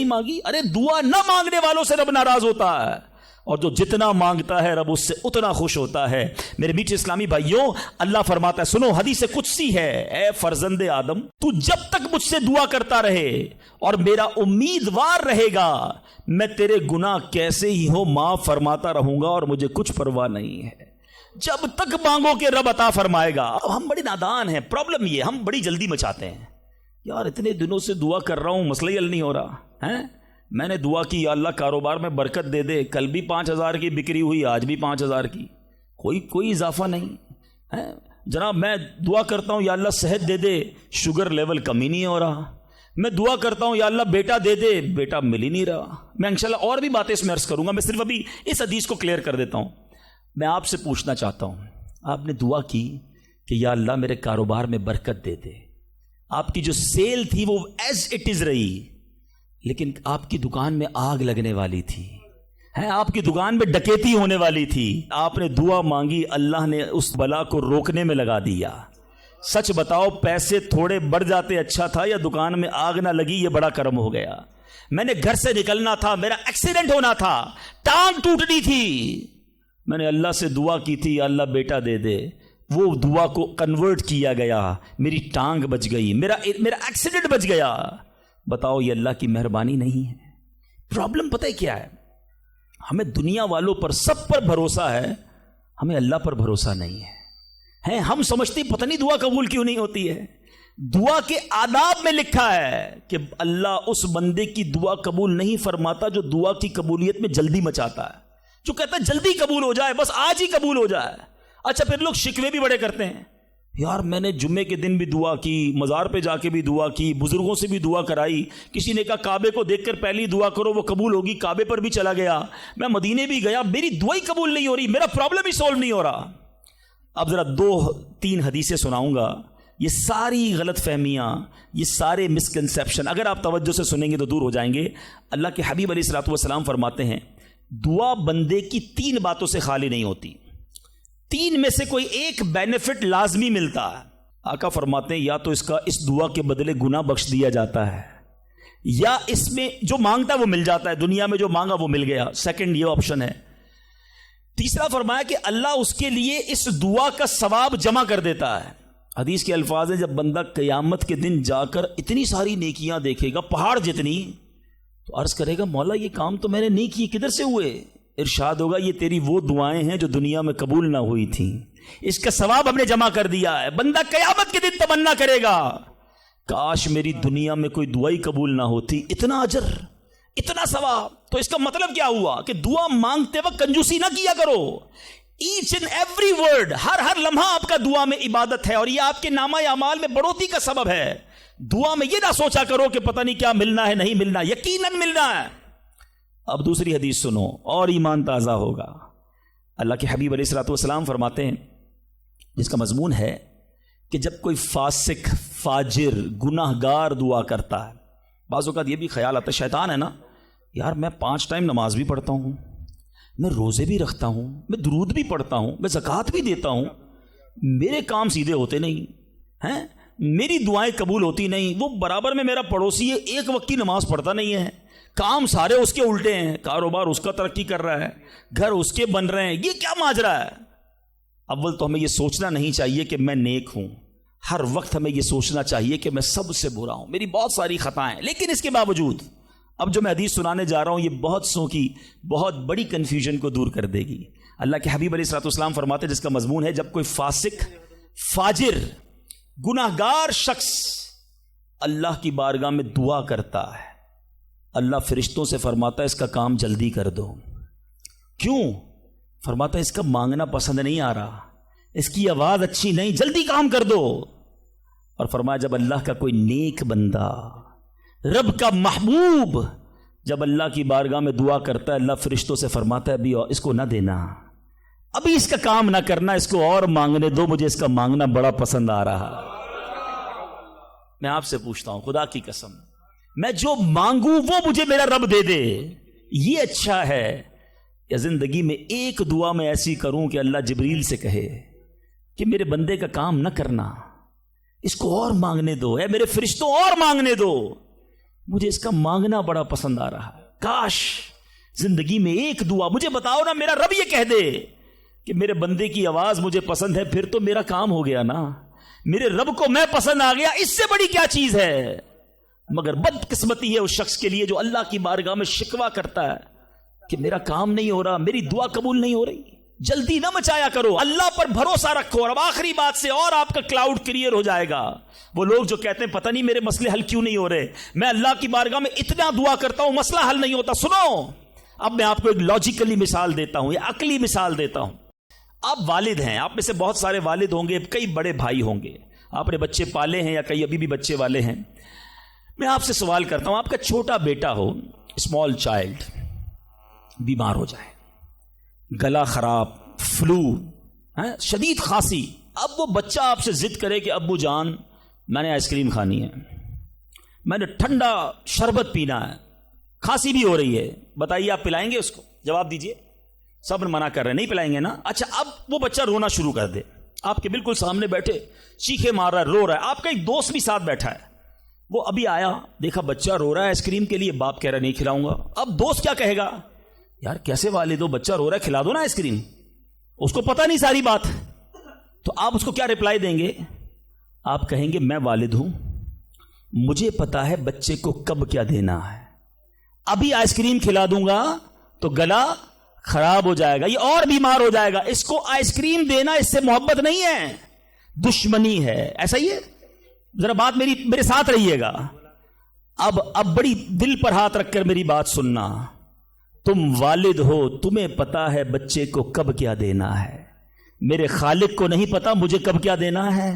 مانگی، ارے دعا نہ مانگنے والوں سے رب ناراض ہوتا ہے، اور جو جتنا مانگتا ہے رب اس سے اتنا خوش ہوتا ہے۔ میرے میٹھے اسلامی بھائیوں، اللہ فرماتا ہے، سنو حدیث قدسی ہے، اے فرزند آدم تو جب تک مجھ سے دعا کرتا رہے اور میرا امیدوار رہے گا، میں تیرے گناہ کیسے ہی ہو معاف فرماتا رہوں گا اور مجھے کچھ پرواہ نہیں ہے۔ جب تک مانگو کہ رب عطا فرمائے گا۔ اب ہم بڑے نادان ہیں، پرابلم یہ ہم بڑی جلدی مچاتے ہیں، یار اتنے دنوں سے دعا کر رہا ہوں مسئلہ ہی حل نہیں ہو رہا ہے، میں نے دعا کی یا اللہ کاروبار میں برکت دے دے، کل بھی 5,000 کی بکری ہوئی، آج بھی 5,000 کی، کوئی اضافہ نہیں ہے۔ جناب میں دعا کرتا ہوں یا اللہ صحت دے دے، شوگر لیول کم ہی نہیں ہو رہا۔ میں دعا کرتا ہوں یا اللہ بیٹا دے دے، بیٹا مل ہی نہیں رہا۔ میں انشاءاللہ اور بھی باتیں اس میں عرض کروں گا، میں صرف ابھی اس حدیث کو کلیئر کر دیتا ہوں۔ میں آپ سے پوچھنا چاہتا ہوں، آپ نے دعا کی کہ یا اللہ میرے کاروبار میں برکت دے دے، آپ کی جو سیل تھی وہ ایز اٹ از رہی، لیکن آپ کی دکان میں آگ لگنے والی تھی، آپ کی دکان میں ڈکیتی ہونے والی تھی، آپ نے دعا مانگی، اللہ نے اس بلا کو روکنے میں لگا دیا۔ سچ بتاؤ پیسے تھوڑے بڑھ جاتے اچھا تھا، یا دکان میں آگ نہ لگی یہ بڑا کرم ہو گیا؟ میں نے گھر سے نکلنا تھا، میرا ایکسیڈنٹ ہونا تھا، ٹانگ ٹوٹنی تھی، میں نے اللہ سے دعا کی تھی یا اللہ بیٹا دے دے، وہ دعا کو کنورٹ کیا گیا، میری ٹانگ بچ گئی، میرا ایکسیڈنٹ بچ گیا۔ بتاؤ یہ اللہ کی مہربانی نہیں ہے؟ پرابلم پتہ ہے کیا ہے؟ ہمیں دنیا والوں پر سب پر بھروسہ ہے، ہمیں اللہ پر بھروسہ نہیں ہے۔ ہم سمجھتے پتہ نہیں دعا قبول کیوں نہیں ہوتی ہے۔ دعا کے آداب میں لکھا ہے کہ اللہ اس بندے کی دعا قبول نہیں فرماتا جو دعا کی قبولیت میں جلدی مچاتا ہے، جو کہتا ہے جلدی قبول ہو جائے، بس آج ہی قبول ہو جائے۔ اچھا پھر لوگ شکوے بھی بڑے کرتے ہیں، یار میں نے جمعے کے دن بھی دعا کی، مزار پہ جا کے بھی دعا کی، بزرگوں سے بھی دعا کرائی، کسی نے کہا کعبے کو دیکھ کر پہلی دعا کرو وہ قبول ہوگی، کعبے پر بھی چلا گیا، میں مدینے بھی گیا، میری دعا ہی قبول نہیں ہو رہی، میرا پرابلم ہی سولو نہیں ہو رہا۔ اب ذرا 2-3 حدیثیں سناؤں گا، یہ ساری غلط فہمیاں، یہ سارے مسکنسیپشن اگر آپ توجہ سے سنیں گے تو دور ہو جائیں گے۔ اللہ کے حبیب علیہ الصلوۃ والسلام فرماتے ہیں دعا بندے کی 3 باتوں سے خالی نہیں ہوتی، 3 میں سے کوئی ایک بینیفٹ لازمی ملتا ہے۔ آقا فرماتے ہیں یا تو اس کا اس دعا کے بدلے گناہ بخش دیا جاتا ہے، یا اس میں جو مانگتا ہے وہ مل جاتا ہے، دنیا میں جو مانگا وہ مل گیا، سیکنڈ یہ آپشن ہے۔ تیسرا فرمایا کہ اللہ اس کے لیے اس دعا کا ثواب جمع کر دیتا ہے۔ حدیث کے الفاظ ہیں جب بندہ قیامت کے دن جا کر اتنی ساری نیکیاں دیکھے گا، پہاڑ جتنی، تو عرض کرے گا مولا یہ کام تو میں نے نہیں کیے، کدھر سے ہوئے؟ ارشاد ہوگا یہ تیری وہ دعائیں ہیں جو دنیا میں قبول نہ ہوئی تھیں، اس کا ثواب ہم نے جمع کر دیا ہے۔ بندہ قیامت کے دن تمنا کرے گا کاش میری دنیا میں کوئی دعائی قبول نہ ہوتی، اتنا اجر، اتنا ثواب۔ تو اس کا مطلب کیا ہوا کہ دعا مانگتے وقت کنجوسی نہ کیا کرو، ایچ اینڈ ایوری ورڈ، ہر لمحہ آپ کا دعا میں عبادت ہے، اور یہ آپ کے نامہ اعمال میں بڑھوتری کا سبب ہے۔ دعا میں یہ نہ سوچا کرو کہ پتہ نہیں کیا ملنا ہے، نہیں ملنا، یقیناً ملنا ہے۔ اب دوسری حدیث سنو اور ایمان تازہ ہوگا۔ اللہ کے حبیب علیہ الصلوۃ والسلام فرماتے ہیں جس کا مضمون ہے کہ جب کوئی فاسق، فاجر، گناہ گار دعا کرتا ہے، بعض اوقات یہ بھی خیال آتا ہے شیطان ہے نا، یار میں 5 ٹائم نماز بھی پڑھتا ہوں، میں روزے بھی رکھتا ہوں، میں درود بھی پڑھتا ہوں، میں زکوٰۃ بھی دیتا ہوں، میرے کام سیدھے ہوتے نہیں ہیں، میری دعائیں قبول ہوتی نہیں، وہ برابر میں میرا پڑوسی ہے، ایک وقت کی نماز پڑھتا نہیں ہے، کام سارے اس کے الٹے ہیں، کاروبار اس کا ترقی کر رہا ہے، گھر اس کے بن رہے ہیں، یہ کیا ماجرا ہے؟ اول تو ہمیں یہ سوچنا نہیں چاہیے کہ میں نیک ہوں، ہر وقت ہمیں یہ سوچنا چاہیے کہ میں سب سے برا ہوں، میری بہت ساری خطائیں، لیکن اس کے باوجود اب جو میں حدیث سنانے جا رہا ہوں یہ بہت سو کی بہت بڑی کنفیوژن کو دور کر دے گی۔ اللہ کے حبیب علیہ الصلوۃ والسلام فرماتے ہیں جس کا مضمون ہے جب کوئی فاسق، فاجر، گناہ گار شخص اللہ کی بارگاہ میں دعا کرتا ہے، اللہ فرشتوں سے فرماتا ہے اس کا کام جلدی کر دو۔ کیوں؟ فرماتا ہے اس کا مانگنا پسند نہیں آ رہا، اس کی آواز اچھی نہیں، جلدی کام کر دو۔ اور فرمایا جب اللہ کا کوئی نیک بندہ، رب کا محبوب جب اللہ کی بارگاہ میں دعا کرتا ہے، اللہ فرشتوں سے فرماتا ہے ابھی اس کو نہ دینا، ابھی اس کا کام نہ کرنا، اس کو اور مانگنے دو، مجھے اس کا مانگنا بڑا پسند آ رہا۔ میں آپ سے پوچھتا ہوں خدا کی قسم، میں جو مانگوں وہ مجھے میرا رب دے دے، یہ اچھا ہے یا زندگی میں ایک دعا میں ایسی کروں کہ اللہ جبریل سے کہے کہ میرے بندے کا کام نہ کرنا، اس کو اور مانگنے دو، اے میرے فرشتوں اور مانگنے دو، مجھے اس کا مانگنا بڑا پسند آ رہا ہے۔ کاش زندگی میں ایک دعا، مجھے بتاؤ نا، میرا رب یہ کہہ دے کہ میرے بندے کی آواز مجھے پسند ہے، پھر تو میرا کام ہو گیا نا، میرے رب کو میں پسند آ گیا، اس سے بڑی کیا چیز ہے؟ مگر بدقسمتی ہے اس شخص کے لیے جو اللہ کی بارگاہ میں شکوہ کرتا ہے کہ میرا کام نہیں ہو رہا، میری دعا قبول نہیں ہو رہی۔ جلدی نہ مچایا کرو، اللہ پر بھروسہ رکھو۔ اور اب آخری بات سے اور آپ کا کلاؤڈ کلیئر ہو جائے گا۔ وہ لوگ جو کہتے ہیں پتہ نہیں میرے مسئلے حل کیوں نہیں ہو رہے، میں اللہ کی بارگاہ میں اتنا دعا کرتا ہوں مسئلہ حل نہیں ہوتا۔ سنو، اب میں آپ کو ایک لاجیکلی مثال دیتا ہوں یا عقلی مثال دیتا ہوں۔ آپ والد ہیں، آپ میں سے بہت سارے والد ہوں گے، کئی بڑے بھائی ہوں گے، آپ نے بچے پالے ہیں یا کئی ابھی بھی بچے والے ہیں۔ میں آپ سے سوال کرتا ہوں، آپ کا چھوٹا بیٹا ہو، اسمال چائلڈ، بیمار ہو جائے، گلا خراب، فلو، شدید کھانسی، اب وہ بچہ آپ سے ضد کرے کہ ابو جان میں نے آئس کریم کھانی ہے، میں نے ٹھنڈا شربت پینا ہے، کھانسی بھی ہو رہی ہے، بتائیے آپ پلائیں گے اس کو؟ جواب دیجئے۔ سب منع کر رہے ہیں، نہیں پلائیں گے نا؟ اچھا، اب وہ بچہ رونا شروع کر دے، آپ کے بالکل سامنے بیٹھے چیخے مار رہا ہے، رو رہا ہے، آپ کا ایک دوست بھی ساتھ بیٹھا ہے، وہ ابھی آیا، دیکھا بچہ رو رہا ہے آئس کریم کے لیے، باپ کہہ رہا نہیں کھلاؤں گا۔ اب دوست کیا کہے گا؟ یار کیسے والد ہو، بچہ رو رہا ہے کھلا دو نا آئس کریم۔ اس کو پتہ نہیں ساری بات، تو آپ اس کو کیا رپلائی دیں گے؟ آپ کہیں گے میں والد ہوں، مجھے پتا ہے بچے کو کب کیا دینا ہے، ابھی آئس کریم کھلا دوں گا تو گلا خراب ہو جائے گا، یہ اور بیمار ہو جائے گا، اس کو آئس کریم دینا اس سے محبت نہیں ہے، دشمنی ہے۔ ایسا ہی ہے، ذرا بات میرے ساتھ رہیے گا. اب بڑی دل پر ہاتھ رکھ کر میری بات سننا. تم والد ہو, تمہیں پتا ہے بچے کو کب کیا دینا ہے, میرے خالق کو نہیں پتا مجھے کب کیا دینا ہے.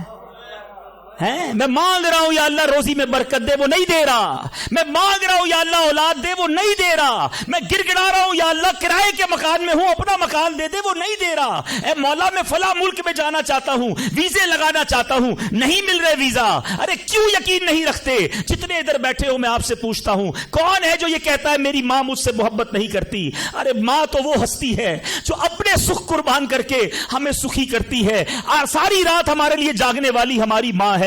میں مانگ رہا ہوں یا اللہ روزی میں برکت دے, وہ نہیں دے رہا. میں مانگ رہا ہوں یا اللہ اولاد دے, وہ نہیں دے رہا. میں گر گڑا رہا ہوں یا اللہ کرائے کے مکان میں ہوں, اپنا مکان دے دے, وہ نہیں دے رہا. اے مولا میں فلاں ملک میں جانا چاہتا ہوں, ویزے لگانا چاہتا ہوں, نہیں مل رہے ویزا. ارے کیوں یقین نہیں رکھتے؟ جتنے ادھر بیٹھے ہو میں آپ سے پوچھتا ہوں, کون ہے جو یہ کہتا ہے میری ماں مجھ سے محبت نہیں کرتی؟ ارے ماں تو وہ ہستی ہے جو اپنے سکھ قربان کر کے ہمیں سکھی کرتی ہے. ساری رات ہمارے لیے جاگنے والی ہماری ماں ہے.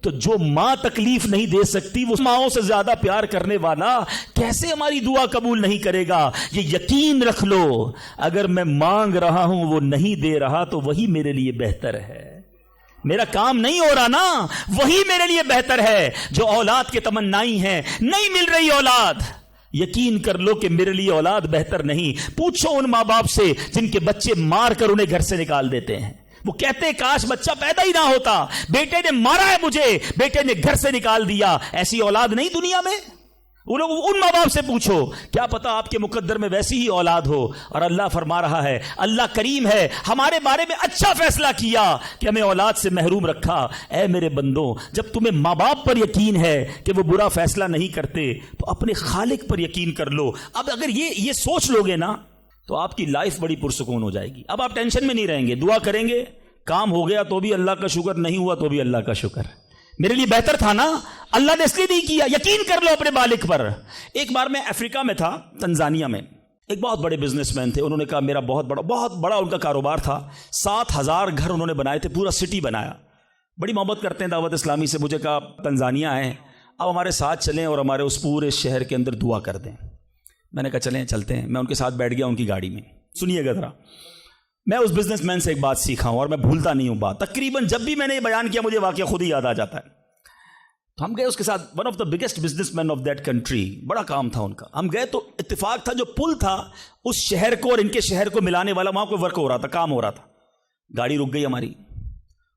تو جو ماں تکلیف نہیں دے سکتی, وہ ماؤں سے زیادہ پیار کرنے والا کیسے ہماری دعا قبول نہیں کرے گا؟ یہ یقین رکھ لو, اگر میں مانگ رہا ہوں وہ نہیں دے رہا تو وہی میرے لیے بہتر ہے. میرا کام نہیں ہو رہا نا, وہی میرے لیے بہتر ہے. جو اولاد کے تمنائی ہیں, نہیں مل رہی اولاد, یقین کر لو کہ میرے لیے اولاد بہتر نہیں. پوچھو ان ماں باپ سے جن کے بچے مار کر انہیں گھر سے نکال دیتے ہیں. وہ کہتے کاش بچہ پیدا ہی نہ ہوتا, بیٹے نے مارا ہے مجھے, بیٹے نے گھر سے نکال دیا. ایسی اولاد نہیں دنیا میں. ان ماں باپ سے پوچھو, کیا پتا آپ کے مقدر میں ویسی ہی اولاد ہو. اور اللہ فرما رہا ہے, اللہ کریم ہے, ہمارے بارے میں اچھا فیصلہ کیا کہ ہمیں اولاد سے محروم رکھا. اے میرے بندوں, جب تمہیں ماں باپ پر یقین ہے کہ وہ برا فیصلہ نہیں کرتے, تو اپنے خالق پر یقین کر لو. اب اگر یہ سوچ لو گے نا, تو آپ کی لائف بڑی پرسکون ہو جائے گی. اب آپ ٹینشن میں نہیں رہیں گے. دعا کریں گے, کام ہو گیا تو بھی اللہ کا شکر, نہیں ہوا تو بھی اللہ کا شکر. میرے لیے بہتر تھا نا, اللہ نے اس لیے نہیں کیا. یقین کر لو اپنے مالک پر. ایک بار میں افریقہ میں تھا, تنزانیہ میں. ایک بہت بڑے بزنس مین تھے, انہوں نے کہا میرا بہت بڑا ان کا کاروبار تھا. 7,000 گھر انہوں نے بنائے تھے, پورا سٹی بنایا. بڑی محبت کرتے ہیں دعوت اسلامی سے. مجھے کہا تنزانیہ آئے, اب ہمارے ساتھ چلیں اور ہمارے اس پورے شہر کے اندر دعا کر دیں. میں نے کہا چلیں, چلتے ہیں. میں ان کے ساتھ بیٹھ گیا ان کی گاڑی میں. سنیے گا ذرا, میں اس بزنس مین سے ایک بات سیکھا ہوں اور میں بھولتا نہیں ہوں بات. تقریباً جب بھی میں نے یہ بیان کیا مجھے واقعہ خود ہی یاد آ جاتا ہے. تو ہم گئے اس کے ساتھ, one of the biggest business man of that country, بڑا کام تھا ان کا. ہم گئے تو اتفاق تھا جو پل تھا اس شہر کو اور ان کے شہر کو ملانے والا, وہاں کوئی ورک ہو رہا تھا, کام ہو رہا تھا. گاڑی رک گئی ہماری.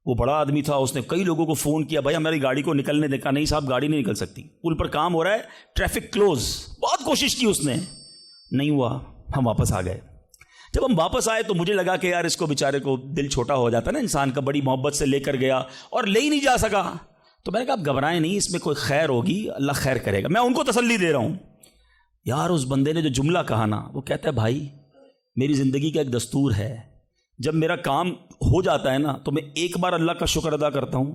وہ بڑا آدمی تھا, اس نے کئی لوگوں کو فون کیا, بھائی ہماری گاڑی کو نکلنے دے. کہا نہیں صاحب گاڑی نہیں نکل سکتی, پل پر کام ہو رہا ہے, ٹریفک کلوز. بہت کوشش کی اس نے, نہیں ہوا. ہم واپس آ گئے. جب ہم واپس آئے تو مجھے لگا کہ یار اس کو بیچارے کو دل چھوٹا ہو جاتا ہے نا انسان کا, بڑی محبت سے لے کر گیا اور لے ہی نہیں جا سکا. تو میں نے کہا آپ گھبرائیں نہیں, اس میں کوئی خیر ہوگی, اللہ خیر کرے گا. میں ان کو تسلی دے رہا ہوں. یار اس بندے نے جو جملہ کہا نا, وہ کہتا ہے بھائی میری زندگی کا ایک دستور ہے, جب میرا کام ہو جاتا ہے نا تو میں ایک بار اللہ کا شکر ادا کرتا ہوں,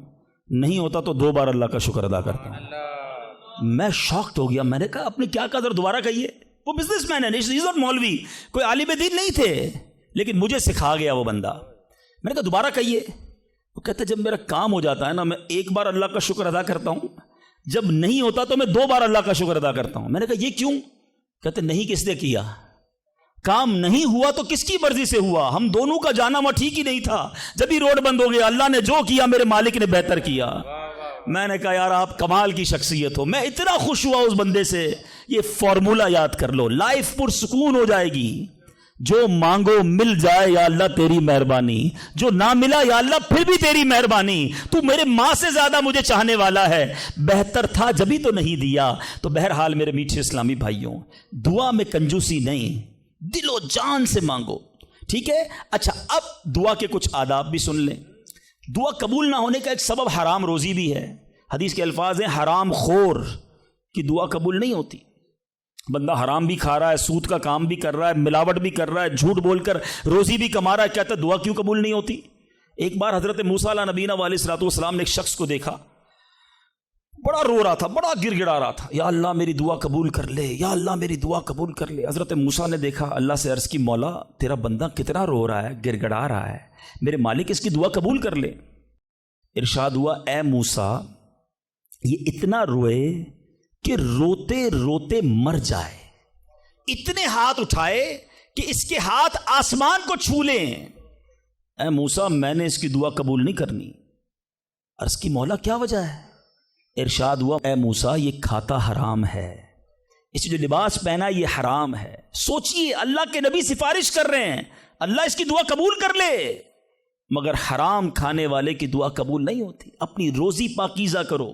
نہیں ہوتا تو 2 بار اللہ کا شکر ادا کرتا ہوں. میں شاکڈ ہو گیا. میں نے کہا آپ نے کیا کہا, ذرا دوبارہ کہیے. وہ بزنس مین ہے, ناٹ مولوی, کوئی عالم دین نہیں تھے, لیکن مجھے سکھا گیا وہ بندہ. میں نے کہا دوبارہ کہیے. وہ کہتا ہے جب میرا کام ہو جاتا ہے نا میں ایک بار اللہ کا شکر ادا کرتا ہوں, جب نہیں ہوتا تو میں 2 بار اللہ کا شکر ادا کرتا ہوں. میں نے کہا یہ کیوں؟ کہتے نہیں کس نے کیا, کام نہیں ہوا تو کس کی مرضی سے ہوا, ہم دونوں کا جانا وہاں ٹھیک ہی نہیں تھا. جب ہی روڈ بند ہو گیا, اللہ نے جو کیا میرے مالک نے بہتر کیا. میں نے کہا یار آپ کمال کی شخصیت ہو. میں اتنا خوش ہوا اس بندے سے. یہ فارمولہ یاد کر لو, لائف پرسکون ہو جائے گی. جو مانگو مل جائے یا اللہ تیری مہربانی, جو نہ ملا یا اللہ پھر بھی تیری مہربانی. تو میرے ماں سے زیادہ مجھے چاہنے والا ہے, بہتر تھا جبھی تو نہیں دیا. تو بہرحال میرے میٹھے اسلامی بھائیوں, دعا میں کنجوسی نہیں, دل و جان سے مانگو, ٹھیک ہے. اچھا اب دعا کے کچھ آداب بھی سن لیں. دعا قبول نہ ہونے کا ایک سبب حرام روزی بھی ہے. حدیث کے الفاظ ہیں حرام خور کی دعا قبول نہیں ہوتی. بندہ حرام بھی کھا رہا ہے, سود کا کام بھی کر رہا ہے, ملاوٹ بھی کر رہا ہے, جھوٹ بول کر روزی بھی کما رہا ہے, کہتا ہے دعا کیوں قبول نہیں ہوتی. ایک بار حضرت موسیٰ علیہ نبینا علیہ الصلوۃ والسلام نے ایک شخص کو دیکھا, بڑا رو رہا تھا, بڑا گر گڑا رہا تھا, یا اللہ میری دعا قبول کر لے, یا اللہ میری دعا قبول کر لے. حضرت موسیٰ نے دیکھا, اللہ سے عرض کی مولا تیرا بندہ کتنا رو رہا ہے, گر گڑا رہا ہے, میرے مالک اس کی دعا قبول کر لے. ارشاد ہوا اے موسیٰ یہ اتنا روئے کہ روتے روتے مر جائے, اتنے ہاتھ اٹھائے کہ اس کے ہاتھ آسمان کو چھو لیں. اے موسیٰ میں نے اس کی دعا قبول نہیں کرنی. عرض کی مولا کیا وجہ ہے؟ ارشاد ہوا اے موسیٰ یہ کھاتا حرام ہے, اس جو لباس پہنا یہ حرام ہے. سوچئے اللہ کے نبی سفارش کر رہے ہیں, اللہ اس کی دعا قبول کر لے. مگر حرام کھانے والے کی دعا قبول نہیں ہوتی. اپنی روزی پاکیزہ کرو.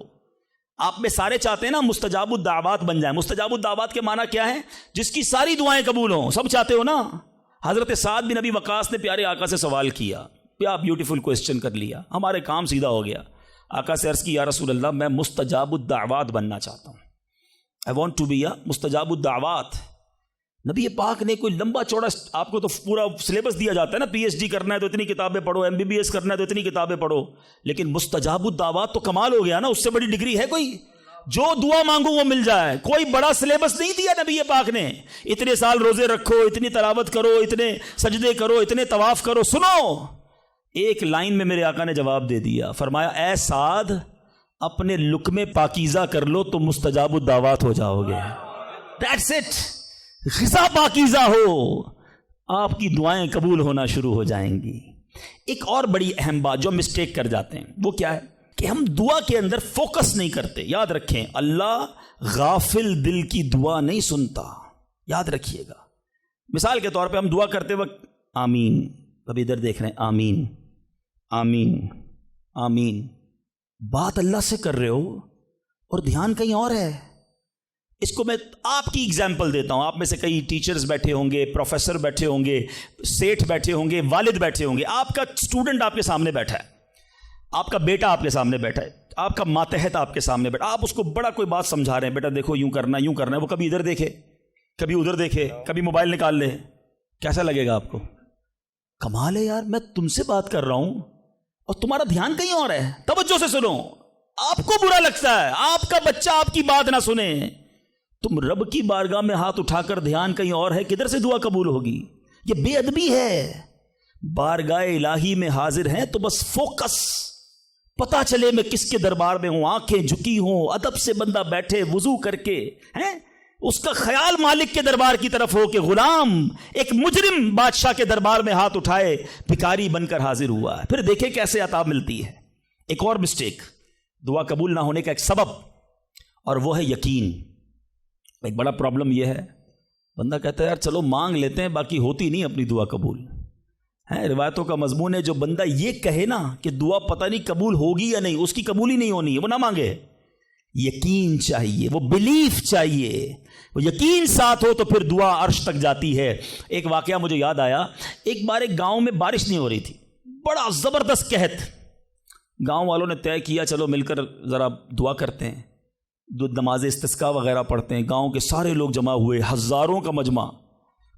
آپ میں سارے چاہتے ہیں نا مستجاب الدعوات بن جائیں. مستجاب الدعوات کے معنی کیا ہے؟ جس کی ساری دعائیں قبول ہوں. سب چاہتے ہو نا. حضرت سعد بن ابی وقاص نے پیارے آقا سے سوال کیا, کیا بیوٹیفل کوسچن کر لیا, ہمارے کام سیدھا ہو گیا. آقا سے عرض کی یا رسول اللہ میں مستجاب الدعوات بننا چاہتا ہوں. I want to be a مستجاب الدعوات. نبی پاک نے کوئی لمبا چوڑا, آپ کو تو پورا سلیبس دیا جاتا ہے نا, پی ایچ ڈی کرنا ہے تو اتنی کتابیں پڑھو, ایم بی بی ایس کرنا ہے تو اتنی کتابیں پڑھو, لیکن مستجاب الدعوات تو کمال ہو گیا نا. اس سے بڑی ڈگری ہے کوئی؟ جو دعا مانگو وہ مل جائے. کوئی بڑا سلیبس نہیں دیا نبی پاک نے. اتنے سال روزے رکھو, اتنی تلاوت کرو, اتنے سجدے کرو, اتنے طواف کرو. سنو, ایک لائن میں میرے آقا نے جواب دے دیا. فرمایا اے سعد اپنے لقمے پاکیزہ کر لو تو مستجاب الدعوات ہو جاؤ گے. That's it. غذا پاکیزہ ہو, آپ کی دعائیں قبول ہونا شروع ہو جائیں گی. ایک اور بڑی اہم بات جو مسٹیک کر جاتے ہیں وہ کیا ہے کہ ہم دعا کے اندر فوکس نہیں کرتے. یاد رکھیں, اللہ غافل دل کی دعا نہیں سنتا. یاد رکھیے گا. مثال کے طور پہ ہم دعا کرتے وقت آمین, ابھی ادھر دیکھ رہے ہیں, آمین آمین آمین, بات اللہ سے کر رہے ہو اور دھیان کہیں اور ہے. اس کو میں آپ کی اگزامپل دیتا ہوں. آپ میں سے کئی ٹیچرز بیٹھے ہوں گے, پروفیسر بیٹھے ہوں گے, سیٹھ بیٹھے ہوں گے, والد بیٹھے ہوں گے. آپ کا اسٹوڈنٹ آپ کے سامنے بیٹھا ہے, آپ کا بیٹا آپ کے سامنے بیٹھا ہے, آپ کا ماتحت آپ کے سامنے بیٹھا. آپ اس کو بڑا کوئی بات سمجھا رہے ہیں, بیٹا دیکھو یوں کرنا یوں کرنا ہے. وہ کبھی ادھر دیکھے, کبھی ادھر دیکھے, کبھی موبائل نکال لے. کیسا لگے گا آپ کو؟ کمال ہے یار, میں تم سے بات کر رہا ہوں اور تمہارا دھیان کہیں اور ہے. توجہ سے سنو. آپ کو برا لگتا ہے آپ کا بچہ آپ کی بات نہ سنے. تم رب کی بارگاہ میں ہاتھ اٹھا کر دھیان کہیں اور ہے, کدھر سے دعا قبول ہوگی؟ یہ بے ادبی ہے. بارگاہ الہی میں حاضر ہیں تو بس فوکس, پتا چلے میں کس کے دربار میں ہوں. آنکھیں جھکی ہوں, ادب سے بندہ بیٹھے وضو کر کے, ہیں اس کا خیال مالک کے دربار کی طرف ہو کہ غلام ایک مجرم بادشاہ کے دربار میں ہاتھ اٹھائے بھکاری بن کر حاضر ہوا ہے. پھر دیکھیں کیسے عطا ملتی ہے. ایک اور مسٹیک, دعا قبول نہ ہونے کا ایک سبب, اور وہ ہے یقین. ایک بڑا پرابلم یہ ہے, بندہ کہتا ہے یار چلو مانگ لیتے ہیں, باقی ہوتی نہیں اپنی دعا قبول. ہے روایتوں کا مضمون ہے جو بندہ یہ کہے نا کہ دعا پتہ نہیں قبول ہوگی یا نہیں, اس کی قبول ہی نہیں ہونی ہے, وہ نہ مانگے. یقین چاہیے, وہ بلیف چاہیے, وہ یقین ساتھ ہو تو پھر دعا عرش تک جاتی ہے. ایک واقعہ مجھے یاد آیا. ایک بار ایک گاؤں میں بارش نہیں ہو رہی تھی, بڑا زبردست قحط. گاؤں والوں نے طے کیا چلو مل کر ذرا دعا کرتے ہیں, نماز استسقاء وغیرہ پڑھتے ہیں. گاؤں کے سارے لوگ جمع ہوئے, ہزاروں کا مجمع.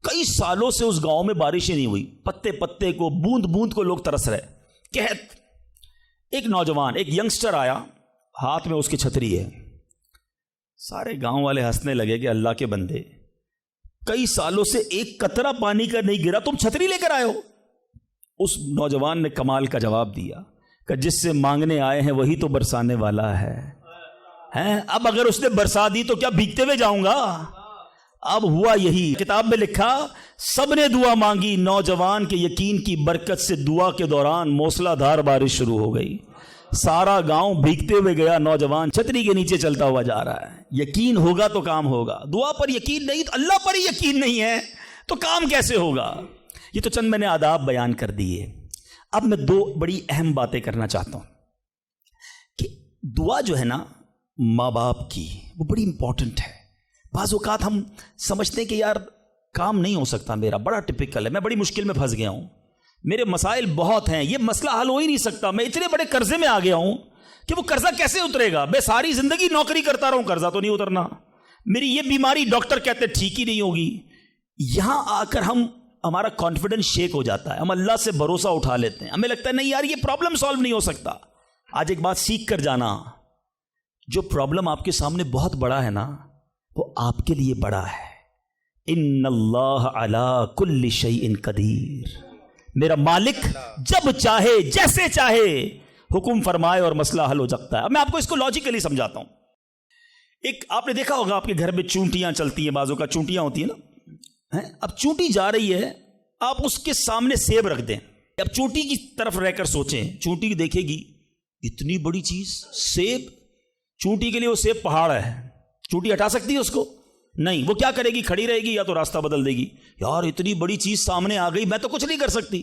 کئی سالوں سے اس گاؤں میں بارشیں نہیں ہوئی, پتے پتے کو, بوند بوند کو لوگ ترس رہے. قحط. ایک نوجوان, ایک ینگسٹر آیا, ہاتھ میں اس کی چھتری ہے. سارے گاؤں والے ہنسنے لگے کہ اللہ کے بندے, کئی سالوں سے ایک قطرہ پانی کا نہیں گرا, تم چھتری لے کر آئے ہو. اس نوجوان نے کمال کا جواب دیا کہ جس سے مانگنے آئے ہیں وہی تو برسانے والا ہے. اب اگر اس نے برسا دی تو کیا بھیگتے ہوئے جاؤں گا؟ اب ہوا یہی. کتاب میں لکھا سب نے دعا مانگی, نوجوان کے یقین کی برکت سے دعا کے دوران موسلا دھار بارش شروع ہو گئی. سارا گاؤں بھیگتے ہوئے گیا, نوجوان چھتری کے نیچے چلتا ہوا جا رہا ہے. یقین ہوگا تو کام ہوگا. دعا پر یقین نہیں, تو اللہ پر ہی یقین نہیں ہے تو کام کیسے ہوگا؟ یہ تو چند میں نے آداب بیان کر دیے. اب میں دو بڑی اہم باتیں کرنا چاہتا ہوں کہ دعا جو ہے نا ماں باپ کی, وہ بڑی امپورٹنٹ ہے. بعض اوقات ہم سمجھتے ہیں کہ یار کام نہیں ہو سکتا میرا, بڑا ٹپیکل ہے, میں بڑی مشکل میں پھنس گیا ہوں, میرے مسائل بہت ہیں, یہ مسئلہ حل ہو ہی نہیں سکتا, میں اتنے بڑے قرضے میں آ گیا ہوں کہ وہ قرضہ کیسے اترے گا؟ میں ساری زندگی نوکری کرتا رہوں, قرضہ تو نہیں اترنا. میری یہ بیماری ڈاکٹر کہتے ٹھیک ہی نہیں ہوگی. یہاں آ کر ہمارا کانفیڈنس شیک ہو جاتا ہے, ہم اللہ سے بھروسہ اٹھا لیتے ہیں, ہمیں لگتا ہے نہیں یار یہ پرابلم سالو نہیں ہو سکتا. آج ایک بات سیکھ کر جانا, جو پرابلم آپ کے سامنے بہت بڑا ہے نا وہ آپ کے لیے بڑا ہے. ان اللہ علی کل شیء قدیر, میرا مالک جب چاہے جیسے چاہے حکم فرمائے اور مسئلہ حل ہو سکتا ہے. اب میں آپ کو اس کو لاجیکلی سمجھاتا ہوں. ایک آپ نے دیکھا ہوگا آپ کے گھر میں چونٹیاں چلتی ہیں, بازوں کا چونٹیاں ہوتی ہیں نا. اب چونٹی جا رہی ہے, آپ اس کے سامنے سیب رکھ دیں. اب چونٹی کی طرف رہ کر سوچیں, چونٹی دیکھے گی اتنی بڑی چیز سیب, چونٹی کے لیے وہ سیب پہاڑ ہے, چونٹی ہٹا سکتی ہے اس کو؟ نہیں. وہ کیا کرے گی؟ کھڑی رہے گی یا تو راستہ بدل دے گی. یار اتنی بڑی چیز سامنے آ گئی, میں تو کچھ نہیں کر سکتی.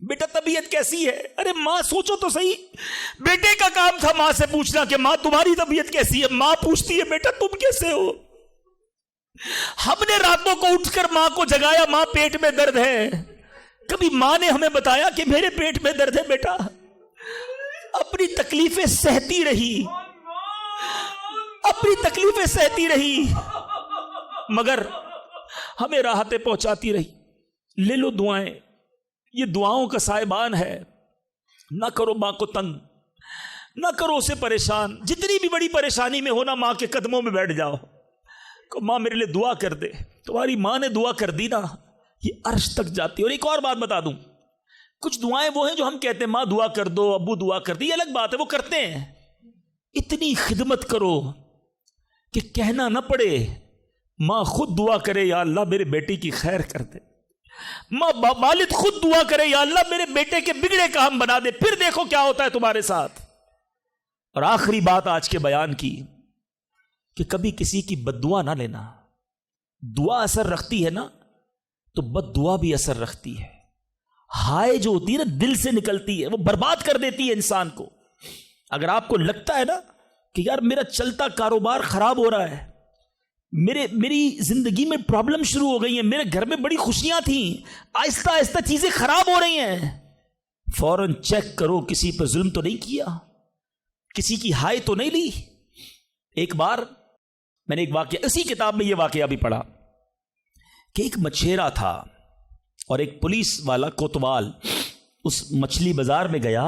بیٹا طبیعت کیسی ہے؟ ارے ماں سوچو تو صحیح، بیٹے کا کام تھا ماں سے پوچھنا کہ ماں تمہاری طبیعت کیسی ہے، ماں پوچھتی ہے بیٹا تم کیسے ہو؟ ہم نے راتوں کو اٹھ کر ماں کو جگایا، ماں پیٹ میں درد ہے، کبھی ماں نے ہمیں بتایا کہ میرے پیٹ میں درد ہے؟ بیٹا اپنی تکلیفیں سہتی رہی، اپنی تکلیفیں سہتی رہی، مگر ہمیں راحتیں پہنچاتی رہی۔ لے لو دعائیں، یہ دعاؤں کا سائبان ہے، نہ کرو ماں کو تنگ، نہ کرو اسے پریشان، جتنی بھی بڑی پریشانی میں ہونا ماں کے قدموں میں بیٹھ جاؤ کہ ماں میرے لیے دعا کر دے۔ تمہاری ماں نے دعا کر دی نا، یہ عرش تک جاتی ہے۔ اور ایک اور بات بتا دوں، کچھ دعائیں وہ ہیں جو ہم کہتے ہیں ماں دعا کر دو، ابو دعا کر دی، یہ الگ بات ہے، وہ کرتے ہیں۔ اتنی خدمت کرو کہ کہنا نہ پڑے، ماں خود دعا کرے یا اللہ میرے بیٹی کی خیر کر دے، ماں والد خود دعا کرے یا اللہ میرے بیٹے کے بگڑے کام بنا دے، پھر دیکھو کیا ہوتا ہے تمہارے ساتھ۔ اور آخری بات آج کے بیان کی کہ کبھی کسی کی بد دعا نہ لینا۔ دعا اثر رکھتی ہے نا تو بد دعا بھی اثر رکھتی ہے۔ ہائے جو ہوتی ہے نا دل سے نکلتی ہے، وہ برباد کر دیتی ہے انسان کو۔ اگر آپ کو لگتا ہے نا کہ یار میرا چلتا کاروبار خراب ہو رہا ہے، میری زندگی میں پرابلم شروع ہو گئی ہیں، میرے گھر میں بڑی خوشیاں تھیں، آہستہ آہستہ چیزیں خراب ہو رہی ہیں، فوراً چیک کرو کسی پر ظلم تو نہیں کیا، کسی کی ہائے تو نہیں لی۔ ایک بار میں نے ایک واقعہ، اسی کتاب میں یہ واقعہ بھی پڑھا کہ ایک مچھیرا تھا اور ایک پولیس والا کوتوال اس مچھلی بازار میں گیا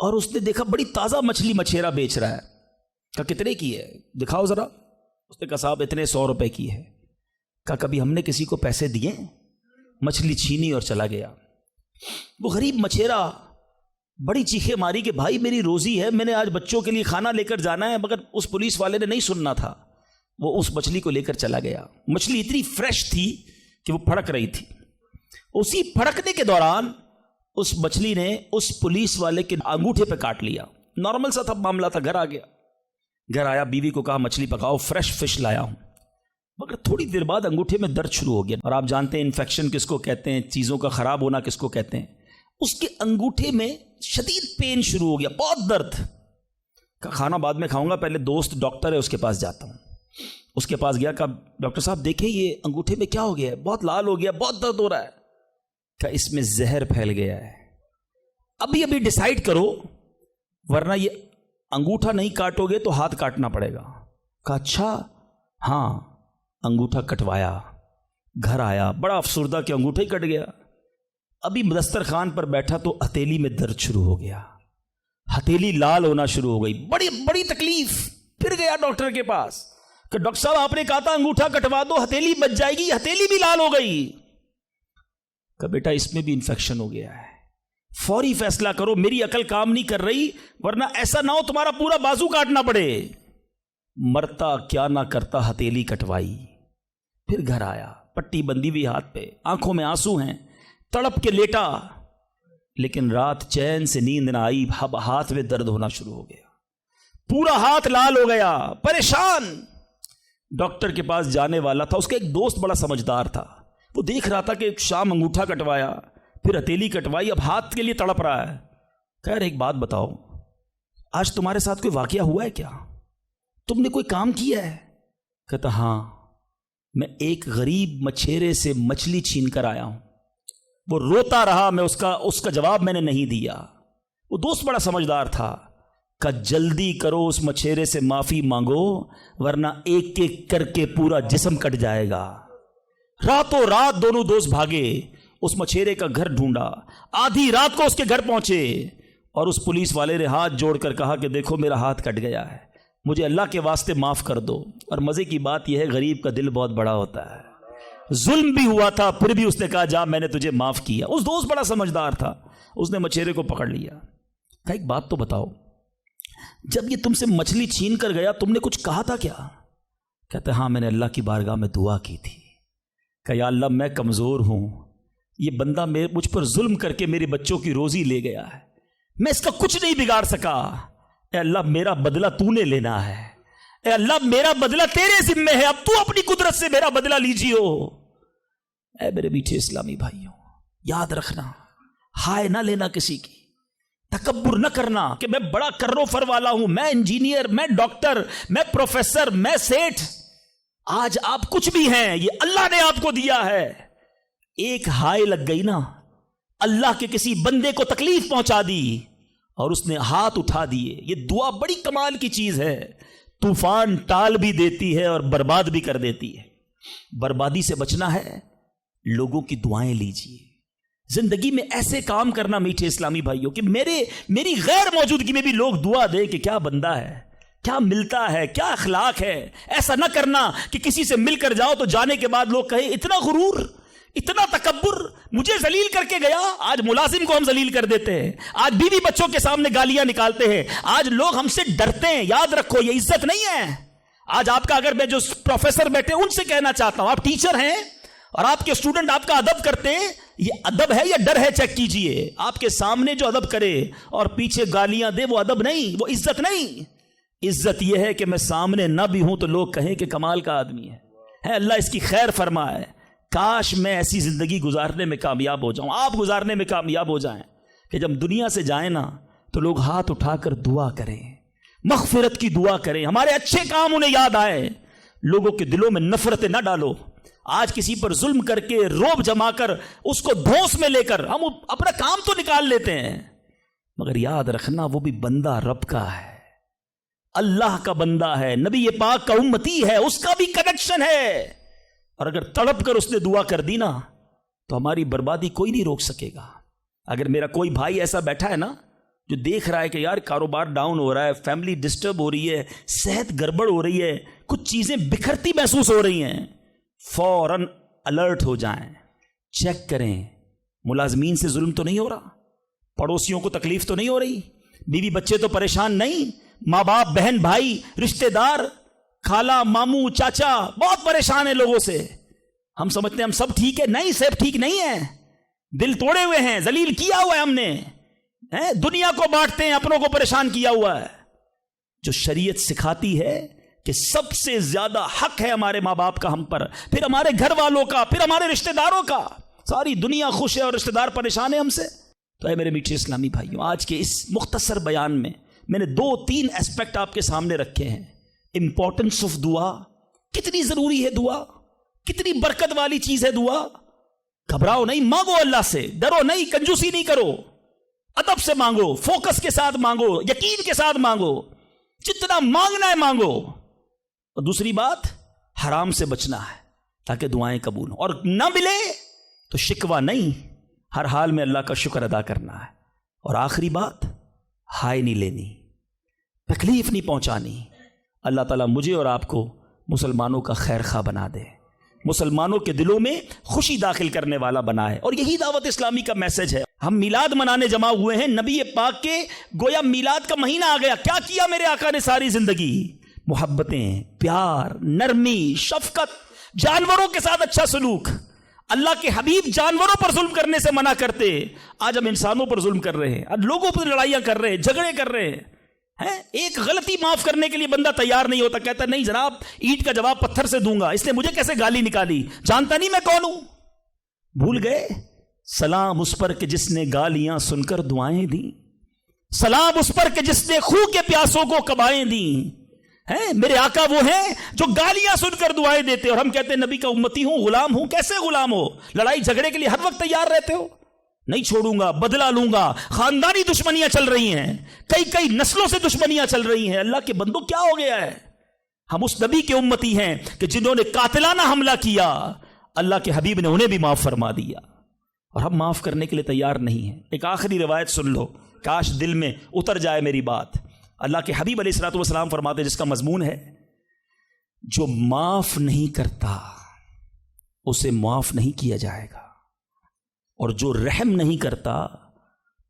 اور اس نے دیکھا بڑی تازہ مچھلی مچھیرا بیچ رہا ہے۔ کہا کتنے کی ہے دکھاؤ ذرا۔ اس نے کہا صاحب اتنے 100 روپے کی ہے۔ کہا کبھی ہم نے کسی کو پیسے دیے؟ مچھلی چھینی اور چلا گیا۔ وہ غریب مچھیرا بڑی چیخیں ماری کہ بھائی میری روزی ہے، میں نے آج بچوں کے لیے کھانا لے کر جانا ہے، مگر اس پولیس والے نے نہیں سننا تھا، وہ اس مچھلی کو لے کر چلا گیا۔ مچھلی اتنی فریش تھی کہ وہ پھڑک رہی تھی۔ اسی پھڑکنے کے دوران اس مچھلی نے اس پولیس والے کے انگوٹھے پہ کاٹ لیا۔ نارمل سا تھا معاملہ تھا۔ گھر آ گیا، گھر آیا، بیوی کو کہا مچھلی پکاؤ، فریش فش لایا ہوں، مگر تھوڑی دیر بعد انگوٹھے میں درد شروع ہو گیا۔ اور آپ جانتے ہیں انفیکشن کس کو کہتے ہیں، چیزوں کا خراب ہونا کس کو کہتے ہیں۔ اس کے انگوٹھے میں شدید پین شروع ہو گیا، بہت درد۔ کہا کھانا بعد میں کھاؤں گا، پہلے دوست ڈاکٹر ہے اس کے پاس جاتا ہوں۔ اس کے پاس گیا، کہا ڈاکٹر صاحب دیکھیں یہ انگوٹھے میں کیا ہو گیا ہے، بہت لال ہو گیا، بہت درد ہو رہا ہے۔ کہا اس میں زہر پھیل گیا ہے، ابھی ابھی ڈیسائیڈ کرو ورنہ یہ انگوٹھا نہیں کاٹو گے تو ہاتھ کاٹنا پڑے گا۔ کہا اچھا ہاں۔ انگوٹھا کٹوایا، گھر آیا، بڑا افسردہ کہ انگوٹھا ہی کٹ گیا۔ ابھی دسترخوان پر بیٹھا تو ہتھیلی میں درد شروع ہو گیا، ہتھیلی لال ہونا شروع ہو گئی، بڑی بڑی تکلیف۔ پھر گیا ڈاکٹر کے پاس کہ ڈاکٹر صاحب آپ نے کہا تھا انگوٹھا کٹوا دو ہتھیلی بچ جائے گی، ہتھیلی بھی لال ہو گئی۔ کہ بیٹا اس میں بھی انفیکشن ہو گیا ہے، فوری فیصلہ کرو، میری عقل کام نہیں کر رہی ورنہ ایسا نہ ہو تمہارا پورا بازو کاٹنا پڑے۔ مرتا کیا نہ کرتا، ہتھیلی کٹوائی، پھر گھر آیا، پٹی بندی ہوئی ہاتھ پہ، آنکھوں میں آنسو ہیں، تڑپ کے لیٹا، لیکن رات چین سے نیند نہ آئی، ہاتھ میں درد ہونا شروع ہو گیا، پورا ہاتھ لال ہو گیا، پریشان۔ ڈاکٹر کے پاس جانے والا تھا، اس کا ایک دوست بڑا سمجھدار تھا، وہ دیکھ رہا تھا کہ شام انگوٹھا کٹوایا، پھر ہتھیلی کٹوائی، اب ہاتھ کے لیے تڑپ رہا ہے۔ خیر ایک بات بتاؤ، آج تمہارے ساتھ کوئی واقعہ ہوا ہے کیا؟ تم نے کوئی کام کیا ہے؟ کہتا ہاں، میں ایک غریب مچھیرے سے مچھلی چھین کر آیا ہوں، وہ روتا رہا، میں اس کا جواب میں نے نہیں دیا۔ وہ دوست بڑا سمجھدار تھا، کہ جلدی کرو اس مچھیرے سے معافی مانگو ورنہ ایک ایک کر کے پورا جسم کٹ جائے گا۔ راتوں رات دونوں دوست بھاگے، اس مچھیرے کا گھر ڈھونڈا، آدھی رات کو اس کے گھر پہنچے اور اس پولیس والے نے ہاتھ جوڑ کر کہا کہ دیکھو میرا ہاتھ کٹ گیا ہے، مجھے اللہ کے واسطے معاف کر دو۔ اور مزے کی بات یہ ہے غریب کا دل بہت بڑا ہوتا ہے، ظلم بھی ہوا تھا پھر بھی اس نے کہا جا میں نے تجھے معاف کیا۔ اس دوست بڑا سمجھدار تھا، اس نے مچھیرے کو پکڑ لیا، کہا ایک بات تو بتاؤ، جب یہ تم سے مچھلی چھین کر گیا تم نے کچھ کہا تھا کیا؟ کہتا ہاں میں نے اللہ کی بارگاہ میں دعا کی تھی کہ یا اللہ میں کمزور ہوں، یہ بندہ مجھ پر ظلم کر کے میرے بچوں کی روزی لے گیا ہے، میں اس کا کچھ نہیں بگاڑ سکا، اے اللہ میرا بدلہ تو نے لینا ہے، اے اللہ میرا بدلہ تیرے ذمہ ہے، اب تو اپنی قدرت سے میرا بدلہ لیجیو۔ اے میرے میٹھے اسلامی بھائیوں، یاد رکھنا ہائے نہ لینا کسی کی، تکبر نہ کرنا کہ میں بڑا کرو فر والا ہوں، میں انجینئر، میں ڈاکٹر، میں پروفیسر، میں سیٹھ۔ آج آپ کچھ بھی ہیں، یہ اللہ نے آپ کو دیا ہے۔ ایک ہائے لگ گئی نا، اللہ کے کسی بندے کو تکلیف پہنچا دی اور اس نے ہاتھ اٹھا دیے۔ یہ دعا بڑی کمال کی چیز ہے، طوفان ٹال بھی دیتی ہے اور برباد بھی کر دیتی ہے۔ بربادی سے بچنا ہے، لوگوں کی دعائیں لیجیے۔ زندگی میں ایسے کام کرنا میٹھے اسلامی بھائیوں کہ میری غیر موجودگی میں بھی لوگ دعا دیں کہ کیا بندہ ہے، کیا ملتا ہے، کیا اخلاق ہے۔ ایسا نہ کرنا کہ کسی سے مل کر جاؤ تو جانے کے بعد لوگ کہیں اتنا غرور، اتنا تکبر، مجھے ذلیل کر کے گیا۔ آج ملازم کو ہم ذلیل کر دیتے ہیں، آج بیوی بچوں کے سامنے گالیاں نکالتے ہیں، آج لوگ ہم سے ڈرتے ہیں۔ یاد رکھو یہ عزت نہیں ہے۔ آج آپ کا، اگر میں جو پروفیسر بیٹھے ان سے کہنا چاہتا ہوں، آپ ٹیچر ہیں اور آپ کے اسٹوڈنٹ آپ کا ادب کرتے ہیں، یہ ادب ہے یا ڈر ہے؟ چیک کیجئے۔ آپ کے سامنے جو ادب کرے اور پیچھے گالیاں دے، وہ ادب نہیں، وہ عزت نہیں۔ عزت یہ ہے کہ میں سامنے نہ بھی ہوں تو لوگ کہیں کہ کمال کا آدمی ہے، اللہ اس کی خیر فرمائے۔ کاش میں ایسی زندگی گزارنے میں کامیاب ہو جاؤں، آپ گزارنے میں کامیاب ہو جائیں کہ جب دنیا سے جائیں نا تو لوگ ہاتھ اٹھا کر دعا کریں، مغفرت کی دعا کریں، ہمارے اچھے کام انہیں یاد آئے۔ لوگوں کے دلوں میں نفرتیں نہ ڈالو۔ آج کسی پر ظلم کر کے، روب جما کر، اس کو دھوس میں لے کر ہم اپنا کام تو نکال لیتے ہیں، مگر یاد رکھنا وہ بھی بندہ رب کا ہے، اللہ کا بندہ ہے، نبی پاک کا امتی ہے، اس کا بھی کنیکشن ہے۔ اور اگر تڑپ کر اس نے دعا کر دی نا تو ہماری بربادی کوئی نہیں روک سکے گا۔ اگر میرا کوئی بھائی ایسا بیٹھا ہے نا جو دیکھ رہا ہے کہ یار کاروبار ڈاؤن ہو رہا ہے، فیملی ڈسٹرب ہو رہی ہے، صحت گڑبڑ ہو رہی ہے، کچھ چیزیں بکھرتی محسوس ہو رہی ہیں، فوراً الرٹ ہو جائیں، چیک کریں ملازمین سے ظلم تو نہیں ہو رہا، پڑوسیوں کو تکلیف تو نہیں ہو رہی، بیوی بچے تو پریشان نہیں، ماں باپ بہن بھائی رشتہ دار خالہ ماموں چاچا بہت پریشان ہیں لوگوں سے۔ ہم سمجھتے ہیں ہم سب ٹھیک ہے، نہیں سب ٹھیک نہیں ہے، دل توڑے ہوئے ہیں، ذلیل کیا ہوا ہے ہم نے، دنیا کو بانٹتے ہیں، اپنوں کو پریشان کیا ہوا ہے۔ جو شریعت سکھاتی ہے کہ سب سے زیادہ حق ہے ہمارے ماں باپ کا ہم پر، پھر ہمارے گھر والوں کا، پھر ہمارے رشتہ داروں کا۔ ساری دنیا خوش ہے اور رشتہ دار پریشان ہے ہم سے۔ تو اے میرے میٹھے اسلامی بھائیوں، آج کے اس مختصر بیان میں نے 2-3 ایسپیکٹ آپ کے سامنے رکھے ہیں۔ امپورٹنس آف دعا، کتنی ضروری ہے دعا، کتنی برکت والی چیز ہے دعا۔ گھبراؤ نہیں، مانگو اللہ سے، ڈرو نہیں، کنجوسی نہیں کرو، ادب سے مانگو، فوکس کے ساتھ مانگو، یقین کے ساتھ مانگو، جتنا مانگنا ہے مانگو۔ اور دوسری بات، حرام سے بچنا ہے تاکہ دعائیں قبول ہوں، اور نہ ملے تو شکوہ نہیں، ہر حال میں اللہ کا شکر ادا کرنا ہے۔ اور آخری بات، ہائے نہیں لینی، تکلیف نہیں پہنچانی۔ اللہ تعالیٰ مجھے اور آپ کو مسلمانوں کا خیر خواہ بنا دے، مسلمانوں کے دلوں میں خوشی داخل کرنے والا بنائے، اور یہی دعوت اسلامی کا میسج ہے۔ ہم میلاد منانے جمع ہوئے ہیں، نبی پاک کے گویا میلاد کا مہینہ آ گیا، کیا کیا میرے آقا نے ساری زندگی؟ محبتیں، پیار، نرمی، شفقت، جانوروں کے ساتھ اچھا سلوک۔ اللہ کے حبیب جانوروں پر ظلم کرنے سے منع کرتے، آج ہم انسانوں پر ظلم کر رہے ہیں، آج لوگوں پر لڑائیاں کر رہے ہیں، جھگڑے کر رہے ہیں۔ ایک غلطی معاف کرنے کے لیے بندہ تیار نہیں ہوتا، کہتا نہیں جناب اینٹ کا جواب پتھر سے دوں گا، اس نے مجھے کیسے گالی نکالی، جانتا نہیں میں کون ہوں۔ بھول گئے؟ سلام اس پر کہ جس نے گالیاں سن کر دعائیں دیں، سلام اس پر کہ جس نے خوں کے پیاسوں کو کبائیں دیں۔ میرے آقا وہ ہیں جو گالیاں سن کر دعائیں دیتے، اور ہم کہتے ہیں نبی کا امتی ہوں، غلام ہوں۔ کیسے غلام ہو؟ لڑائی جھگڑے کے لیے ہر وقت تیار رہتے ہو، نہیں چھوڑوں گا، بدلہ لوں گا۔ خاندانی دشمنیاں چل رہی ہیں، کئی نسلوں سے دشمنیاں چل رہی ہیں۔ اللہ کے بندوں کیا ہو گیا ہے؟ ہم اس نبی کے امتی ہیں کہ جنہوں نے قاتلانہ حملہ کیا، اللہ کے حبیب نے انہیں بھی معاف فرما دیا، اور ہم معاف کرنے کے لیے تیار نہیں ہیں۔ ایک آخری روایت سن لو، کاش دل میں اتر جائے میری بات۔ اللہ کے حبیب علیہ الصلوۃ والسلام فرماتے، جس کا مضمون ہے جو معاف نہیں کرتا اسے معاف نہیں کیا جائے گا، اور جو رحم نہیں کرتا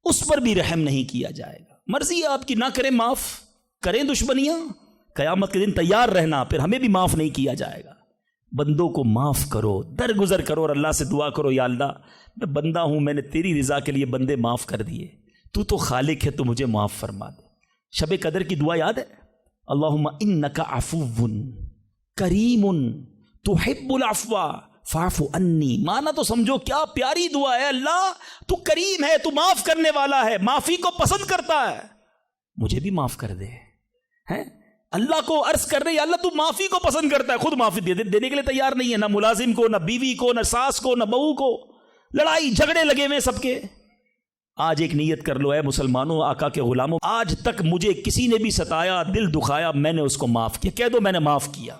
اس پر بھی رحم نہیں کیا جائے گا۔ مرضی ہے آپ کی، نہ کریں معاف، کریں دشمنیاں، قیامت کے دن تیار رہنا، پھر ہمیں بھی معاف نہیں کیا جائے گا۔ بندوں کو معاف کرو، درگزر کرو، اور اللہ سے دعا کرو، یا اللہ میں بندہ ہوں، میں نے تیری رضا کے لیے بندے معاف کر دیے، تو خالق ہے، تو مجھے معاف فرما دے۔ شب قدر کی دعا یاد ہے؟ اللہم انک عفو کریم تحب العفو فاعف انی، مانا تو سمجھو کیا پیاری دعا ہے، اللہ تو کریم ہے، تو معاف کرنے والا ہے، معافی کو پسند کرتا ہے، مجھے بھی معاف کر دے. ہیں اللہ کو عرض کر رہے، یا اللہ تو معافی کو پسند کرتا ہے، خود معافی دینے کے لیے تیار نہیں ہے، نہ ملازم کو، نہ بیوی کو، نہ ساس کو، نہ بہو کو، لڑائی جھگڑے لگے ہوئے سب کے. آج ایک نیت کر لو اے مسلمانوں، آقا کے غلاموں، آج تک مجھے کسی نے بھی ستایا، دل دکھایا، میں نے اس کو معاف کیا. کہہ دو میں نے معاف کیا،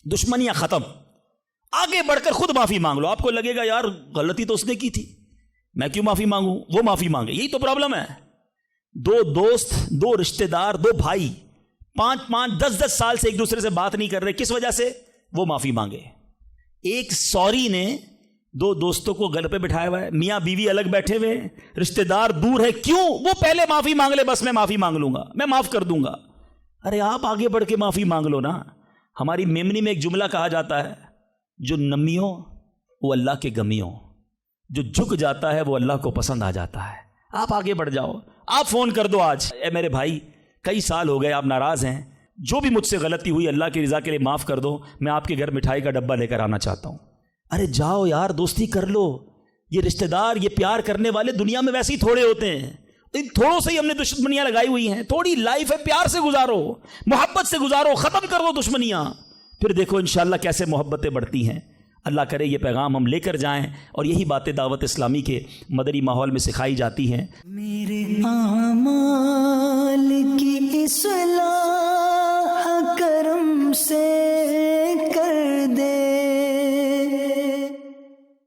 دشمنیاں ختم. آگے بڑھ کر خود معافی مانگ لو. آپ کو لگے گا یار غلطی تو اس نے کی تھی، میں کیوں معافی مانگوں، وہ معافی مانگے. یہی تو پرابلم ہے. دو دوست، دو رشتہ دار، دو بھائی 5-10 سال سے ایک دوسرے سے بات نہیں کر رہے، کس وجہ سے؟ وہ معافی مانگے. ایک سوری نے دو دوستوں کو گھر پہ بٹھایا ہوا ہے، میاں بیوی الگ بیٹھے ہوئے، رشتہ دار دور ہے، کیوں؟ وہ پہلے معافی مانگ لے، بس میں معافی مانگ لوں گا، میں معاف کر دوں گا. ارے آپ آگے بڑھ کے معافی مانگ لو نا. ہماری میمنی میں ایک جملہ کہا جاتا ہے، جو نمیوں وہ اللہ کے گمیوں، جو جھک جاتا ہے وہ اللہ کو پسند آ جاتا ہے. آپ آگے بڑھ جاؤ. آپ فون کر دو آج، اے میرے بھائی کئی سال ہو گئے آپ ناراض ہیں، جو بھی مجھ سے غلطی ہوئی اللہ کی رضا کے لیے معاف کر دو، میں آپ کے گھر مٹھائی کا ڈبہ لے کر آنا چاہتا ہوں. ارے جاؤ یار، دوستی کر لو. یہ رشتہ دار، یہ پیار کرنے والے دنیا میں ویسے ہی تھوڑے ہوتے ہیں. ان تھوڑوں سے ہی ہم نے دشمنیاں لگائی ہوئی ہیں. تھوڑی لائف ہے، پیار سے گزارو، محبت سے گزارو، ختم کر دو دشمنیاں، پھر دیکھو انشاءاللہ کیسے محبتیں بڑھتی ہیں. اللہ کرے یہ پیغام ہم لے کر جائیں، اور یہی باتیں دعوت اسلامی کے مدنی ماحول میں سکھائی جاتی ہیں. میرے اعمال کی اصلاح